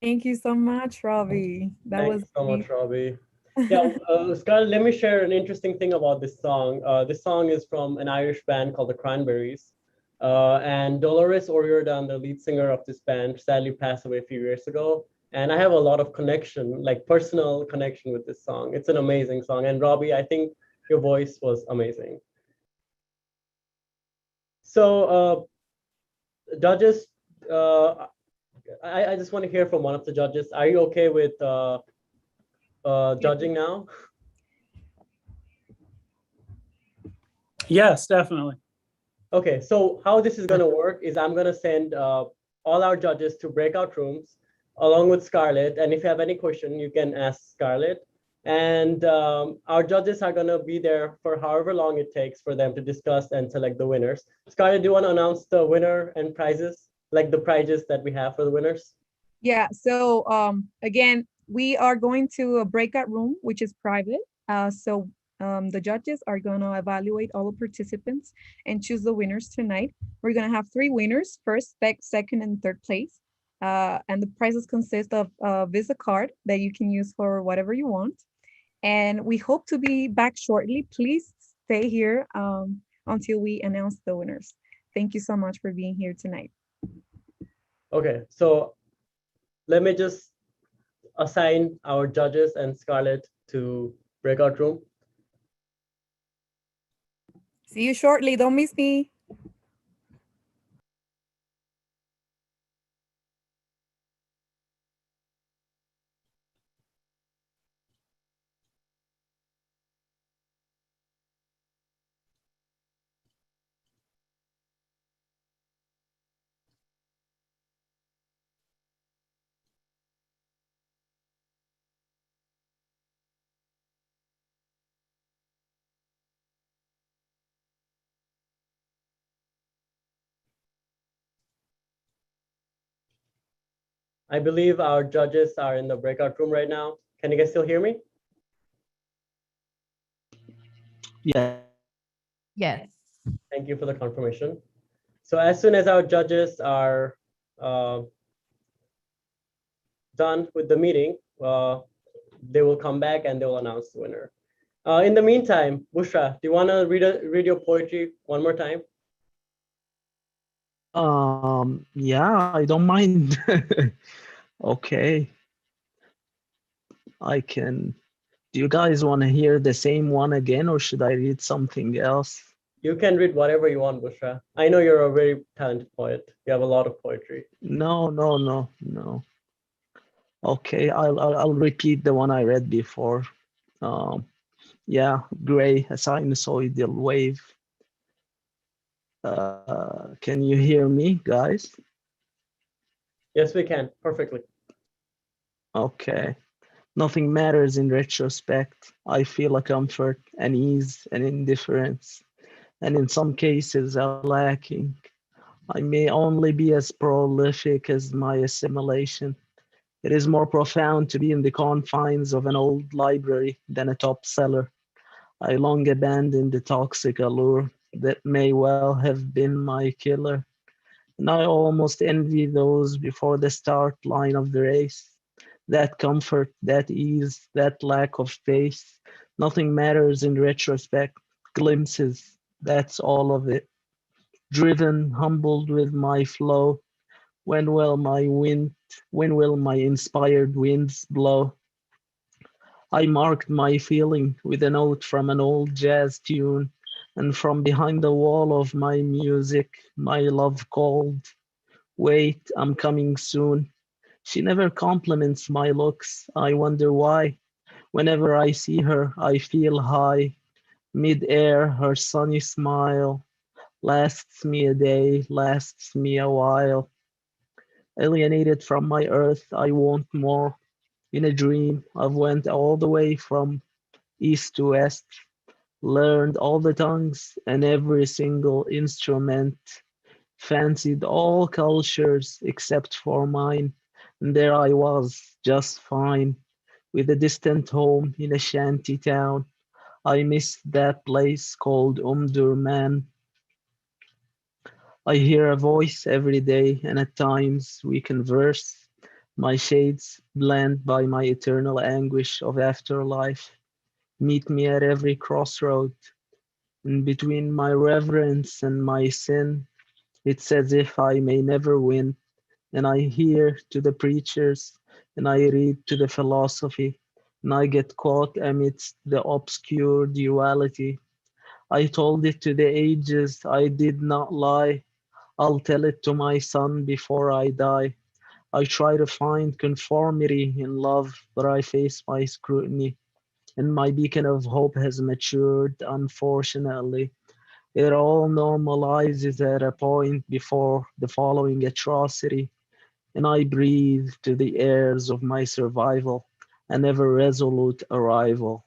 Thank you so much, Robbie. That Thanks was so much, amazing. Robbie. Yeah, Scarlett, let me share an interesting thing about this song. This song is from an Irish band called the Cranberries. And Dolores O'Riordan, the lead singer of this band, sadly passed away a few years ago. And I have a lot of connection, like personal connection with this song. It's an amazing song. And Robbie, I think your voice was amazing. So judges, I just want to hear from one of the judges. Are you okay with judging now? Yes, definitely. Okay, so how this is going to work is I'm going to send all our judges to breakout rooms along with Scarlett. And if you have any question, you can ask Scarlett. And our judges are going to be there for however long it takes for them to discuss and select the winners. Scarlett, do you want to announce the winner and prizes, like the prizes that we have for the winners? Yeah, so again, we are going to a breakout room, which is private. The judges are going to evaluate all the participants and choose the winners tonight. We're going to have 3 winners, first, second, and third place. And the prizes consist of a Visa card that you can use for whatever you want. And we hope to be back shortly. Please stay here until we announce the winners. Thank you so much for being here tonight. Okay, so let me just assign our judges and Scarlett to breakout room. See you shortly. Don't miss me. I believe our judges are in the breakout room right now. Can you guys still hear me? Yeah. Yes. Thank you for the confirmation. So as soon as our judges are done with the meeting, they will come back and they will announce the winner. In the meantime, Bushra, do you want to read your poetry one more time? Yeah, I don't mind. Okay, I can. Do you guys want to hear the same one again, or should I read something else? You can read whatever you want, Bushra. I know you're a very talented poet. You have a lot of poetry. No. Okay, I'll repeat the one I read before. Yeah, gray, a sinusoidal wave. Can you hear me, guys? Yes, we can, perfectly. Okay. Nothing matters in retrospect. I feel a comfort, an ease, an indifference, and in some cases a lacking. I may only be as prolific as my assimilation. It is more profound to be in the confines of an old library than a top seller. I long abandoned the toxic allure that may well have been my killer, and I almost envy those before the start line of the race. That comfort, that ease, that lack of pace, nothing matters in retrospect. Glimpses, that's all of it. Driven, humbled with my flow, when will my inspired winds blow? I marked my feeling with a note from an old jazz tune, and from behind the wall of my music, my love called. Wait, I'm coming soon. She never compliments my looks. I wonder why. Whenever I see her, I feel high. Mid-air, her sunny smile lasts me a day, lasts me a while. Alienated from my earth, I want more. In a dream, I've went all the way from east to west, learned all the tongues and every single instrument, fancied all cultures except for mine, and there I was, just fine, with a distant home in a shanty town. I missed that place called Omdurman. I hear a voice every day, and at times we converse. My shades, blend by my eternal anguish of afterlife, meet me at every crossroad. And between my reverence and my sin, it's as if I may never win. And I hear to the preachers, and I read to the philosophy, and I get caught amidst the obscure duality. I told it to the ages, I did not lie. I'll tell it to my son before I die. I try to find conformity in love, but I face my scrutiny, and my beacon of hope has matured, unfortunately. It all normalizes at a point before the following atrocity, and I breathe to the airs of my survival, an ever resolute arrival.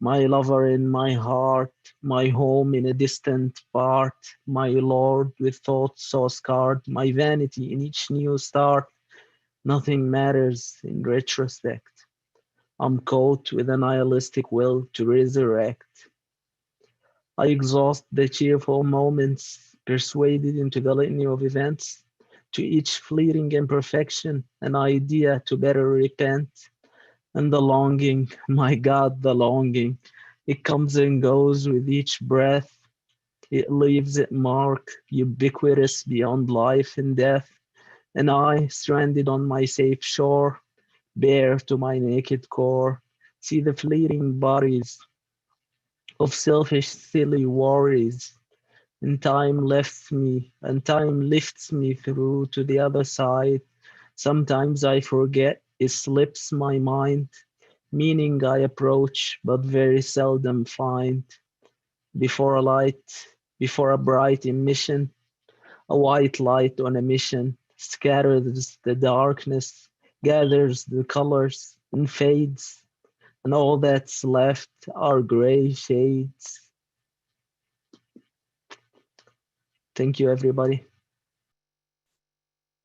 My lover in my heart, my home in a distant part, my lord with thoughts so scarred, my vanity in each new start. Nothing matters in retrospect. I'm caught with a nihilistic will to resurrect. I exhaust the cheerful moments, persuaded into the litany of events, to each fleeting imperfection, an idea to better repent. And the longing, my God, the longing, it comes and goes with each breath. It leaves its mark, ubiquitous beyond life and death. And I, stranded on my safe shore, bare to my naked core, see the fleeting bodies of selfish, silly worries. And time lifts me through to the other side. Sometimes I forget, it slips my mind, meaning I approach but very seldom find. Before a bright emission, a white light on a mission, scatters the darkness, gathers the colors and fades, and all that's left are gray shades. Thank you, everybody.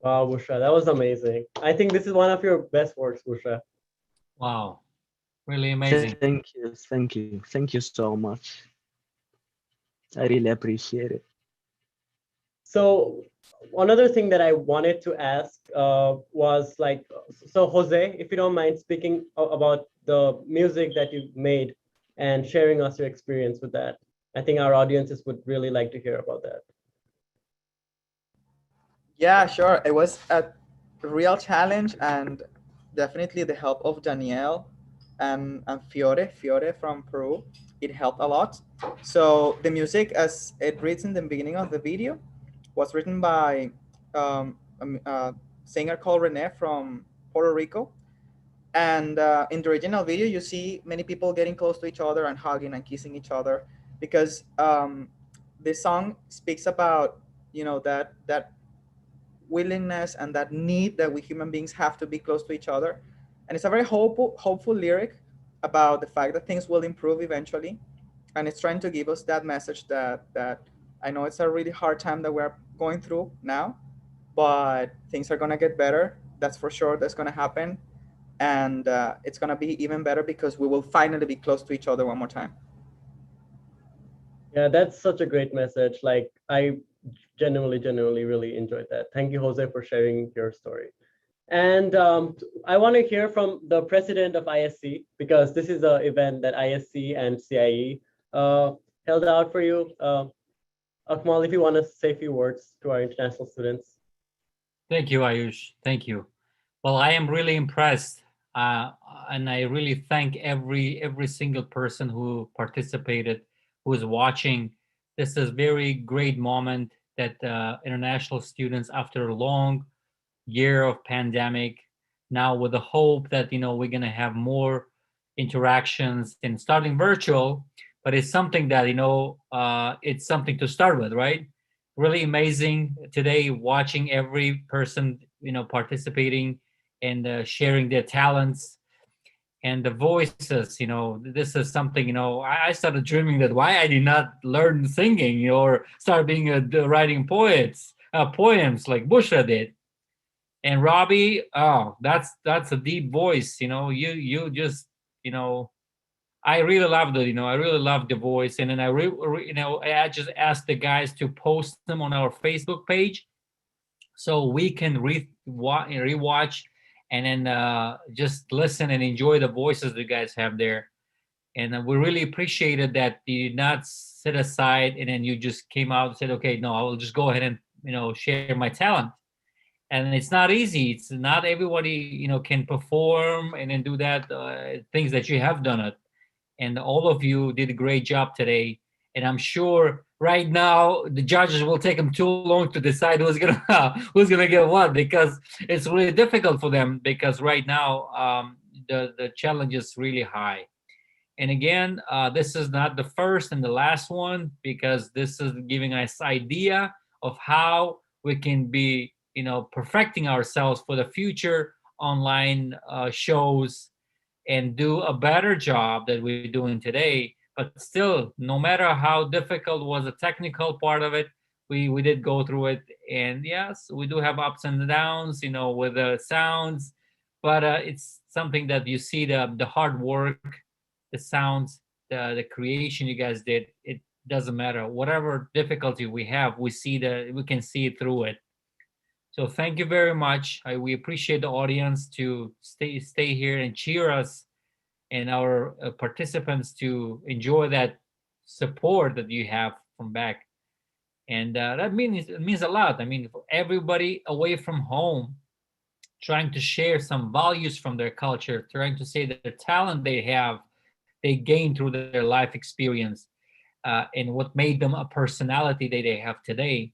Wow, Bushra, that was amazing. I think this is one of your best works, Bushra. Wow, really amazing. Thank you so much. I really appreciate it. So another thing that I wanted to ask was like, so Jose, if you don't mind speaking about the music that you made and sharing us your experience with that. I think our audiences would really like to hear about that. Yeah, sure. It was a real challenge, and definitely the help of Danielle and Fiore from Peru. It helped a lot. So the music, as it reads in the beginning of the video, was written by a singer called Rene from Puerto Rico. And in the original video, you see many people getting close to each other and hugging and kissing each other, because this song speaks about, you know, that willingness and that need that we human beings have to be close to each other. And it's a very hopeful lyric about the fact that things will improve eventually. And it's trying to give us that message that I know it's a really hard time that we're going through now, but things are gonna get better. That's for sure. That's gonna happen. And it's gonna be even better because we will finally be close to each other one more time. Yeah, that's such a great message. Like, I genuinely really enjoyed that. Thank you, Jose, for sharing your story. And I want to hear from the president of ISC, because this is an event that ISC and CIE held out for you. Akmal, if you want to say a few words to our international students. Thank you, Ayush. Thank you. Well, I am really impressed, and I really thank every single person who participated, who is watching. This is a very great moment that international students, after a long year of pandemic, now with the hope that, you know, we're going to have more interactions and starting virtual, but it's something that, you know, it's something to start with, right? Really amazing today watching every person, you know, participating and sharing their talents and the voices. You know, this is something, you know, I started dreaming that why I did not learn singing or start being writing poems like Bushra did. And Robbie, oh, that's a deep voice. You know, you just, you know, I really loved it. You know, I really loved the voice. And then I just asked the guys to post them on our Facebook page so we can rewatch and then just listen and enjoy the voices the guys have there. And we really appreciated that you did not sit aside and then you just came out and said, okay, no, I will just go ahead and, you know, share my talent. And it's not easy. It's not everybody, you know, can perform and then do that, things that you have done it. And all of you did a great job today. And I'm sure right now the judges will take them too long to decide who's gonna get what, because it's really difficult for them, because right now the challenge is really high. And again, this is not the first and the last one, because this is giving us idea of how we can be, you know, perfecting ourselves for the future online shows and do a better job that we're doing today. But still, no matter how difficult was the technical part of it, we did go through it. And yes, we do have ups and downs, you know, with the sounds, but it's something that you see the hard work, the sounds, the creation you guys did. It doesn't matter. Whatever difficulty we have, we can see it through it. So thank you very much. We appreciate the audience to stay here and cheer us and our participants to enjoy that support that you have from back. And that means a lot. I mean, for everybody away from home, trying to share some values from their culture, trying to say that the talent they have, they gained through their life experience, and what made them a personality that they have today.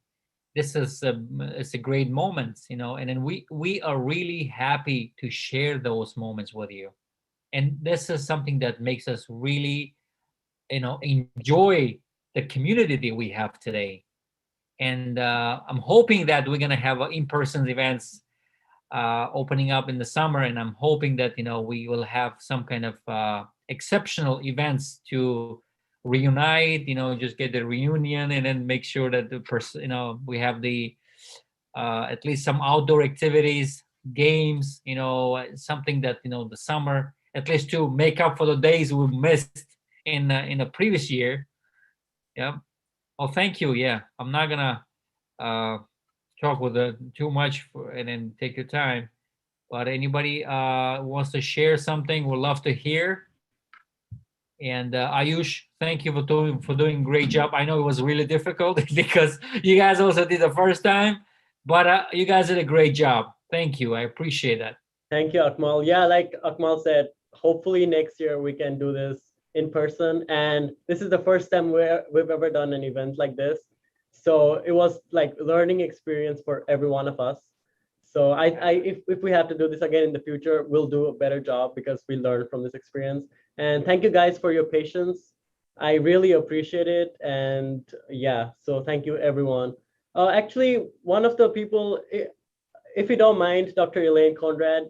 This is it's a great moment, you know, and then we are really happy to share those moments with you. And this is something that makes us really, you know, enjoy the community that we have today. And I'm hoping that we're gonna have in-person events opening up in the summer, and I'm hoping that, you know, we will have some kind of exceptional events to reunite, you know, just get the reunion and then make sure that the person, you know, we have the at least some outdoor activities, games, you know, something that, you know, the summer, at least to make up for the days we missed in the previous year. Yeah. Oh, thank you. Yeah, I'm not gonna talk with too much and then take your time. But anybody wants to share something, we'd love to hear. And Ayush, thank you for doing a great job. I know it was really difficult because you guys also did the first time, but you guys did a great job. Thank you. I appreciate that. Thank you, Akmal. Yeah, like Akmal said, hopefully next year we can do this in person. And this is the first time we've ever done an event like this. So it was like learning experience for every one of us. So if we have to do this again in the future, we'll do a better job because we learned from this experience. And thank you guys for your patience. I really appreciate it. And yeah, so thank you everyone. Actually, one of the people, if you don't mind, Dr. Elaine Conrad,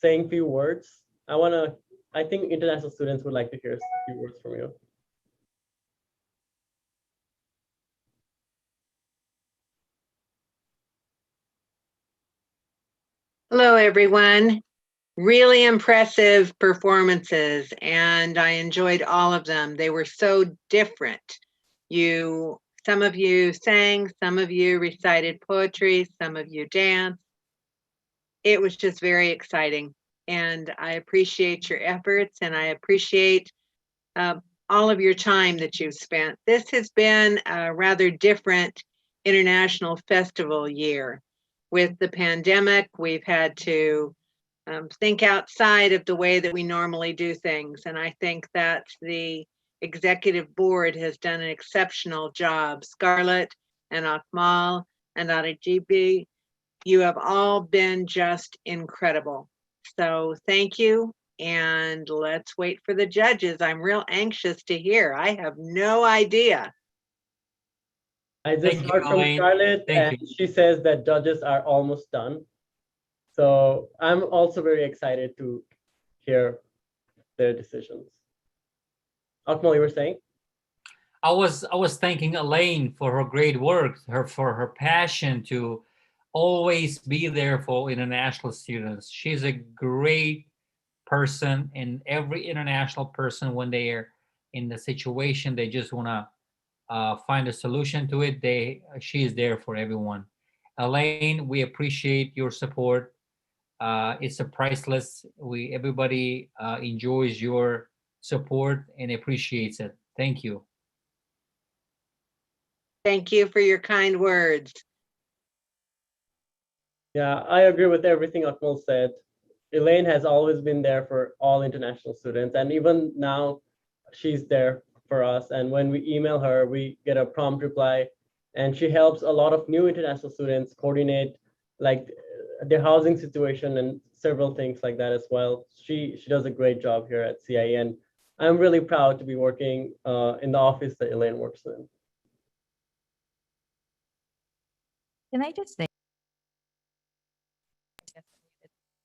saying few words. I think international students would like to hear a few words from you. Hello, everyone. Really impressive performances, and I enjoyed all of them. They were so different. Some of you sang, some of you recited poetry, some of you danced. It was just very exciting, and I appreciate your efforts, and I appreciate all of your time that you've spent. This has been a rather different international festival year. With the pandemic, we've had to think outside of the way that we normally do things. And I think that the executive board has done an exceptional job. Scarlett and Akmal and Arajibi, you have all been just incredible. So thank you. And let's wait for the judges. I'm real anxious to hear. I have no idea. I just heard from Scarlett, and she says that judges are almost done. So I'm also very excited to hear their decisions. Akmal, you were saying? I was thanking Elaine for her great work, for her passion to always be there for international students. She's a great person, and every international person, when they are in the situation, they just want to find a solution to it. She is there for everyone. Elaine, we appreciate your support. It's a priceless. Everybody enjoys your support and appreciates it. Thank you. Thank you for your kind words. Yeah, I agree with everything Akmal said. Elaine has always been there for all international students, and even now she's there for us. And when we email her, we get a prompt reply, and she helps a lot of new international students coordinate like their housing situation and several things like that as well. She does a great job here at CIE, and I'm really proud to be working in the office that Elaine works in. Can I just say?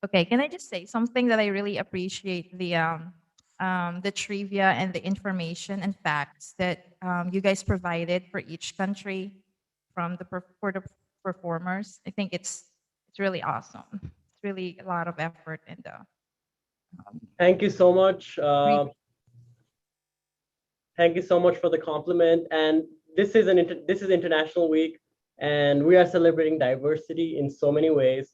Okay, can I just say something that I really appreciate the trivia and the information and facts that you guys provided for each country for the performers. I think it's really awesome. It's really a lot of effort and Thank you so much. Thank you so much for the compliment. And this is International Week, and we are celebrating diversity in so many ways.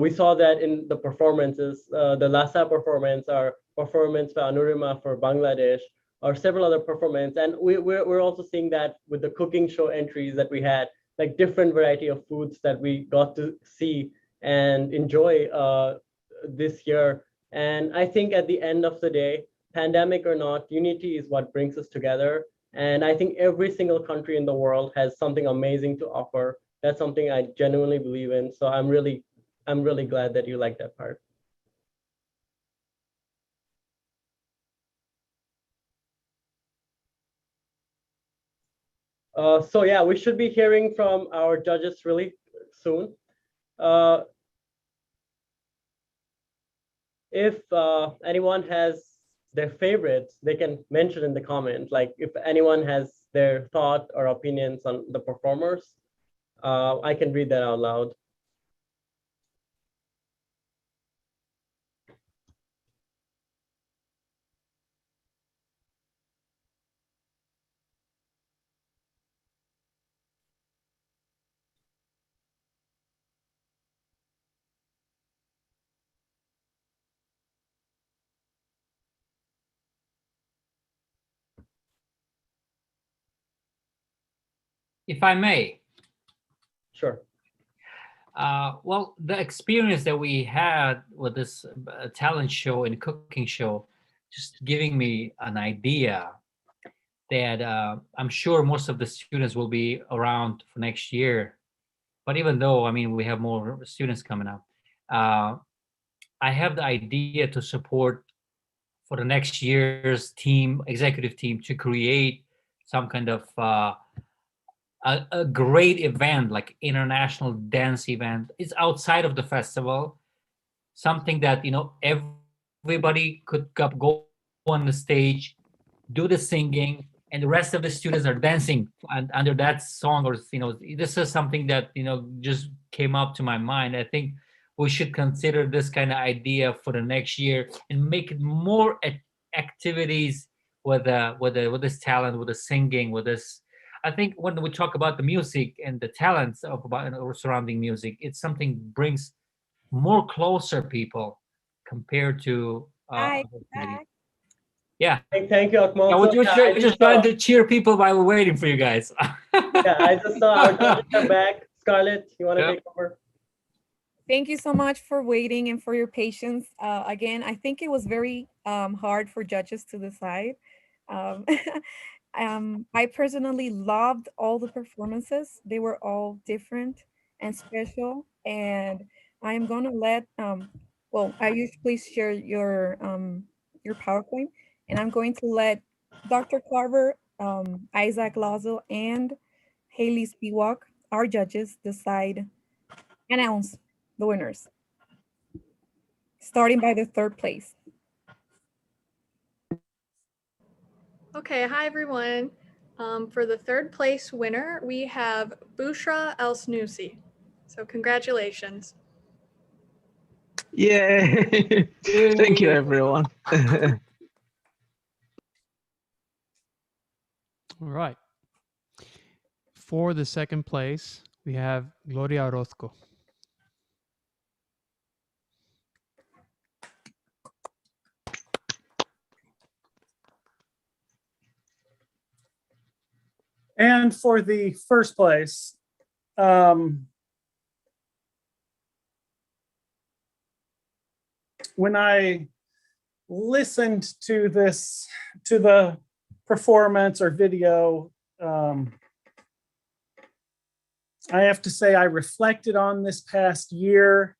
We saw that in the performances, the Lhasa performance, our performance by Anurima for Bangladesh, or several other performances. And we're also seeing that with the cooking show entries that we had, like different variety of foods that we got to see and enjoy this year. And I think at the end of the day, pandemic or not, unity is what brings us together. And I think every single country in the world has something amazing to offer. That's something I genuinely believe in. So I'm really glad that you like that part. So yeah, we should be hearing from our judges really soon. If anyone has their favorites, they can mention in the comments. Like if anyone has their thought or opinions on the performers, I can read that out loud. If I may. Sure. Well, the experience that we had with this talent show and cooking show, just giving me an idea that I'm sure most of the students will be around for next year. But even though, I mean, we have more students coming up, I have the idea to support for the next year's team, executive team, to create some kind of a great event, like international dance event. It's outside of the festival, something that, you know, everybody could go on the stage, do the singing, and the rest of the students are dancing under that song. Or, you know, this is something that, you know, just came up to my mind. I think we should consider this kind of idea for the next year and make it more activities with this talent, with the singing, with this. I think when we talk about the music and the talents of about surrounding music, it's something brings more closer people compared to. Yeah. Thank you, Akmal. Yeah, we're just trying to cheer people while we're waiting for you guys. Yeah, I just saw our judges are back. Scarlett, you want to take over? Thank you so much for waiting and for your patience. Again, I think it was very hard for judges to decide. I personally loved all the performances. They were all different and special. And I am gonna let well, Ayush, please share your PowerPoint, and I'm going to let Dr. Carver, Isaac Lazo, and Haley Spiewak, our judges, announce the winners, starting by the third place. Okay, hi everyone. For the third place winner, we have Bushra El-Snusi. So congratulations. Yay! Thank you, everyone. All right. For the second place, we have Gloria Orozco. And for the first place, when I listened to the performance or video, I have to say I reflected on this past year,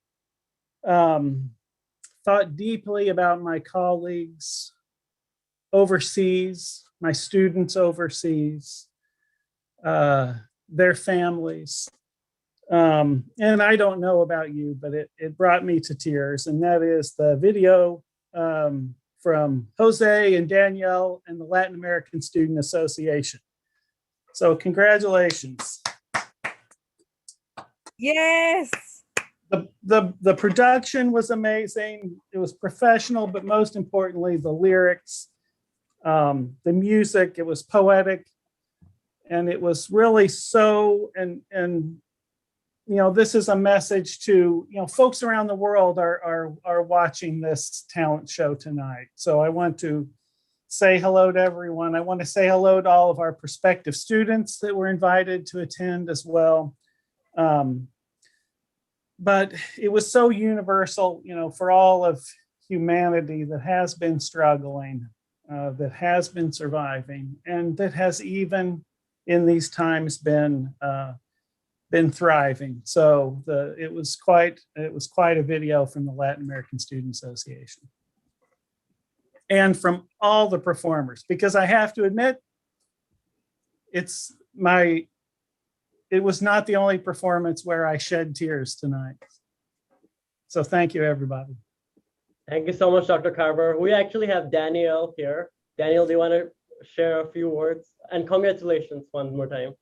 thought deeply about my colleagues overseas, my students overseas, their families. And I don't know about you, but it brought me to tears. And that is the video from Jose and Danielle and the Latin American Student Association. So congratulations. Yes. The production was amazing. It was professional, but most importantly, the lyrics, the music, it was poetic. And it was really so, and you know, this is a message to, you know, folks around the world are watching this talent show tonight. So I want to say hello to everyone. I want to say hello to all of our prospective students that were invited to attend as well. But it was so universal, you know, for all of humanity that has been struggling, that has been surviving, and that has even in these times been thriving. So it was quite a video from the Latin American Student Association and from all the performers, because I have to admit, it was not the only performance where I shed tears tonight. So thank you, everybody. Thank you so much, Dr. Carver. We actually have Danielle here. Danielle, do you want to share a few words? And congratulations one more time.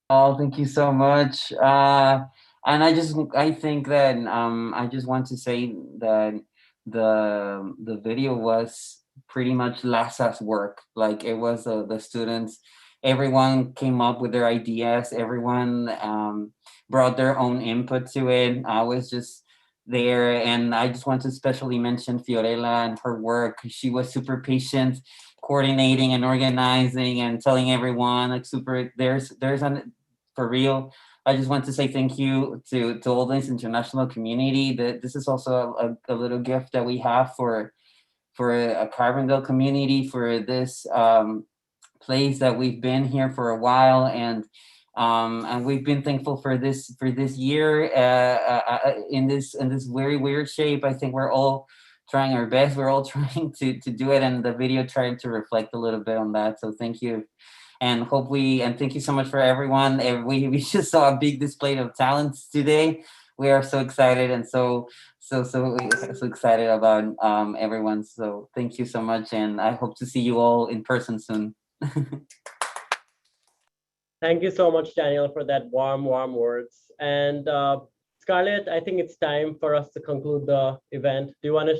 Oh, thank you so much. And I think that I just want to say that the video was pretty much Laza's work. Like, it was the students, everyone came up with their ideas, everyone brought their own input to it. I was just there, and I just want to especially mention Fiorella and her work. She was super patient coordinating and organizing and telling everyone like super there's an for real. I just want to say thank you to all this international community. That this is also a little gift that we have for a Carbondale community, for this place that we've been here for a while, and we've been thankful for this year in this very weird shape. I think we're all trying our best. We're all trying to do it, and the video trying to reflect a little bit on that. So thank you. And thank you so much for everyone. We just saw a big display of talents today. We are so excited and so excited about everyone. So thank you so much, and I hope to see you all in person soon. Thank you so much, Daniel, for that warm words. And Scarlett, I think it's time for us to conclude the event. Do you want to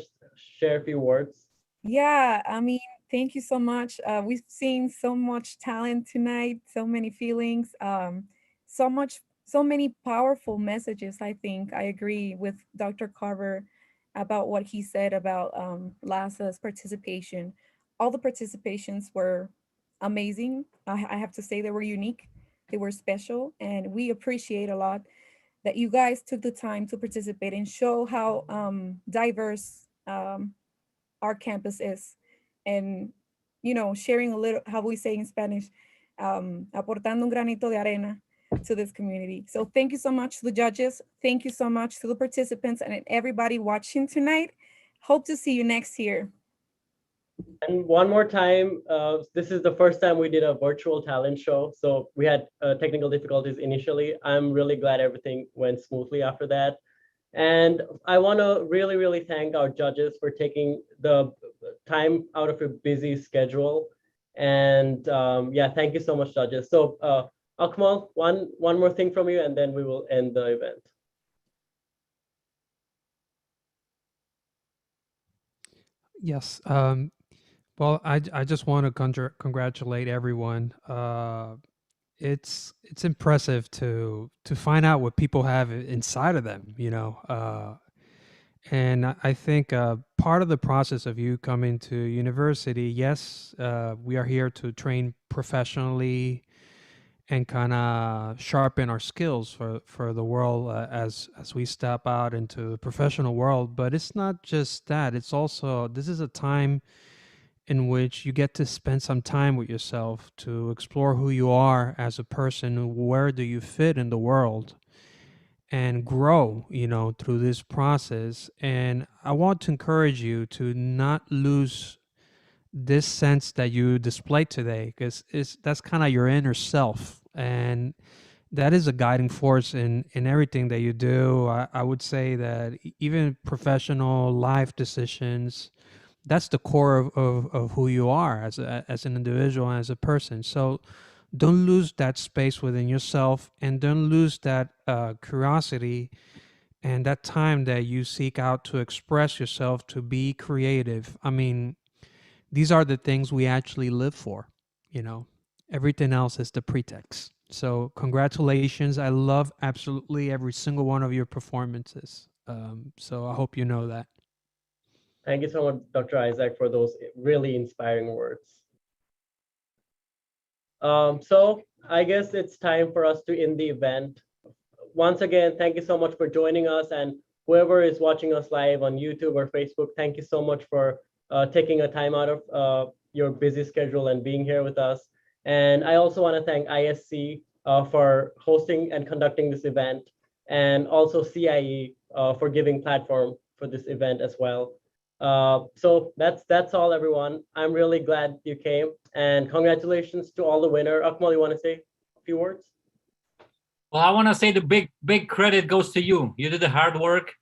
share a few words? Yeah, I mean, thank you so much. We've seen so much talent tonight, so many feelings, so many powerful messages. I think I agree with Dr. Carver about what he said about LASA's participation. All the participations were amazing. I have to say they were unique, they were special, and we appreciate a lot that you guys took the time to participate and show how diverse our campus is. And, you know, sharing a little, how we say in Spanish, aportando un granito de arena to this community. So thank you so much to the judges. Thank you so much to the participants and everybody watching tonight. Hope to see you next year. And one more time, this is the first time we did a virtual talent show. So we had technical difficulties initially. I'm really glad everything went smoothly after that. And I want to really thank our judges for taking the time out of your busy schedule. And yeah, thank you so much, judges. So Akmal, one more thing from you, and then we will end the event. Yes. Well, I just want to congratulate everyone. It's impressive to find out what people have inside of them, you know. And I think part of the process of you coming to university, yes, we are here to train professionally and kind of sharpen our skills for the world as we step out into the professional world. But it's not just that. It's also, this is a time in which you get to spend some time with yourself to explore who you are as a person, where do you fit in the world, and grow, you know, through this process. And I want to encourage you to not lose this sense that you displayed today, because that's kind of your inner self, and that is a guiding force in everything that you do. I would say that even professional life decisions, that's the core of who you are as an individual, as a person. So don't lose that space within yourself, and don't lose that curiosity and that time that you seek out to express yourself, to be creative. I mean, these are the things we actually live for, you know. Everything else is the pretext. So congratulations. I love absolutely every single one of your performances. So I hope you know that. Thank you so much, Dr. Isaac, for those really inspiring words. So I guess it's time for us to end the event. Once again, thank you so much for joining us, and whoever is watching us live on YouTube or Facebook, thank you so much for taking a time out of your busy schedule and being here with us. And I also want to thank ISC for hosting and conducting this event, and also CIE for giving platform for this event as well. So that's all, everyone. I'm really glad you came, and congratulations to all the winner. Akmal, you want to say a few words? Well, I want to say the big credit goes to you. You did the hard work.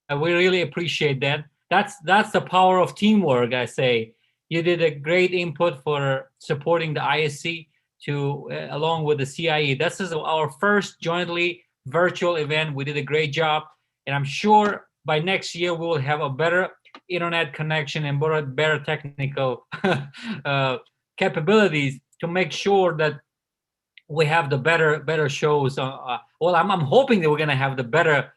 We really appreciate that. That's the power of teamwork, I say. You did a great input for supporting the ISC along with the CIE. This is our first jointly virtual event. We did a great job, and I'm sure by next year we will have a better internet connection and better technical capabilities to make sure that we have the better shows. Well, I'm hoping that we're gonna have the better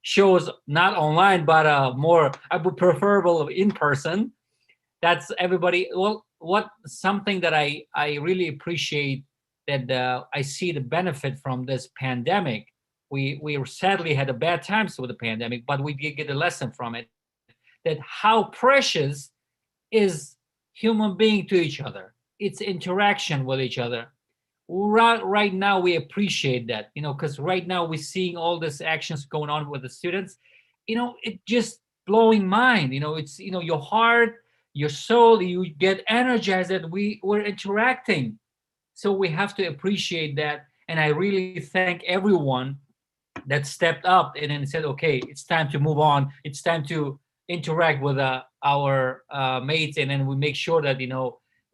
shows, not online, but more preferable in person. that's everybody. Well, what something that I really appreciate that I see the benefit from this pandemic. We sadly had a bad times with the pandemic, but we did get a lesson from it, that how precious is human being to each other. It's interaction with each other. Right now we appreciate that, because right now we're seeing all these actions going on with the students. It just blowing mind. It's your heart, your soul, you get energized that we're interacting. So we have to appreciate that. And I really thank everyone that stepped up and then said, okay, it's time to move on. It's time to interact with our mates, and then we make sure that,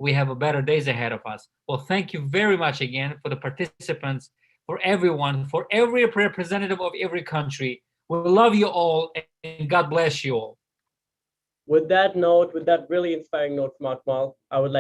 we have a better days ahead of us. Well, thank you very much again for the participants, for everyone, for every representative of every country. We love you all, and God bless you all. With that note, with that really inspiring note from Akmal, I would like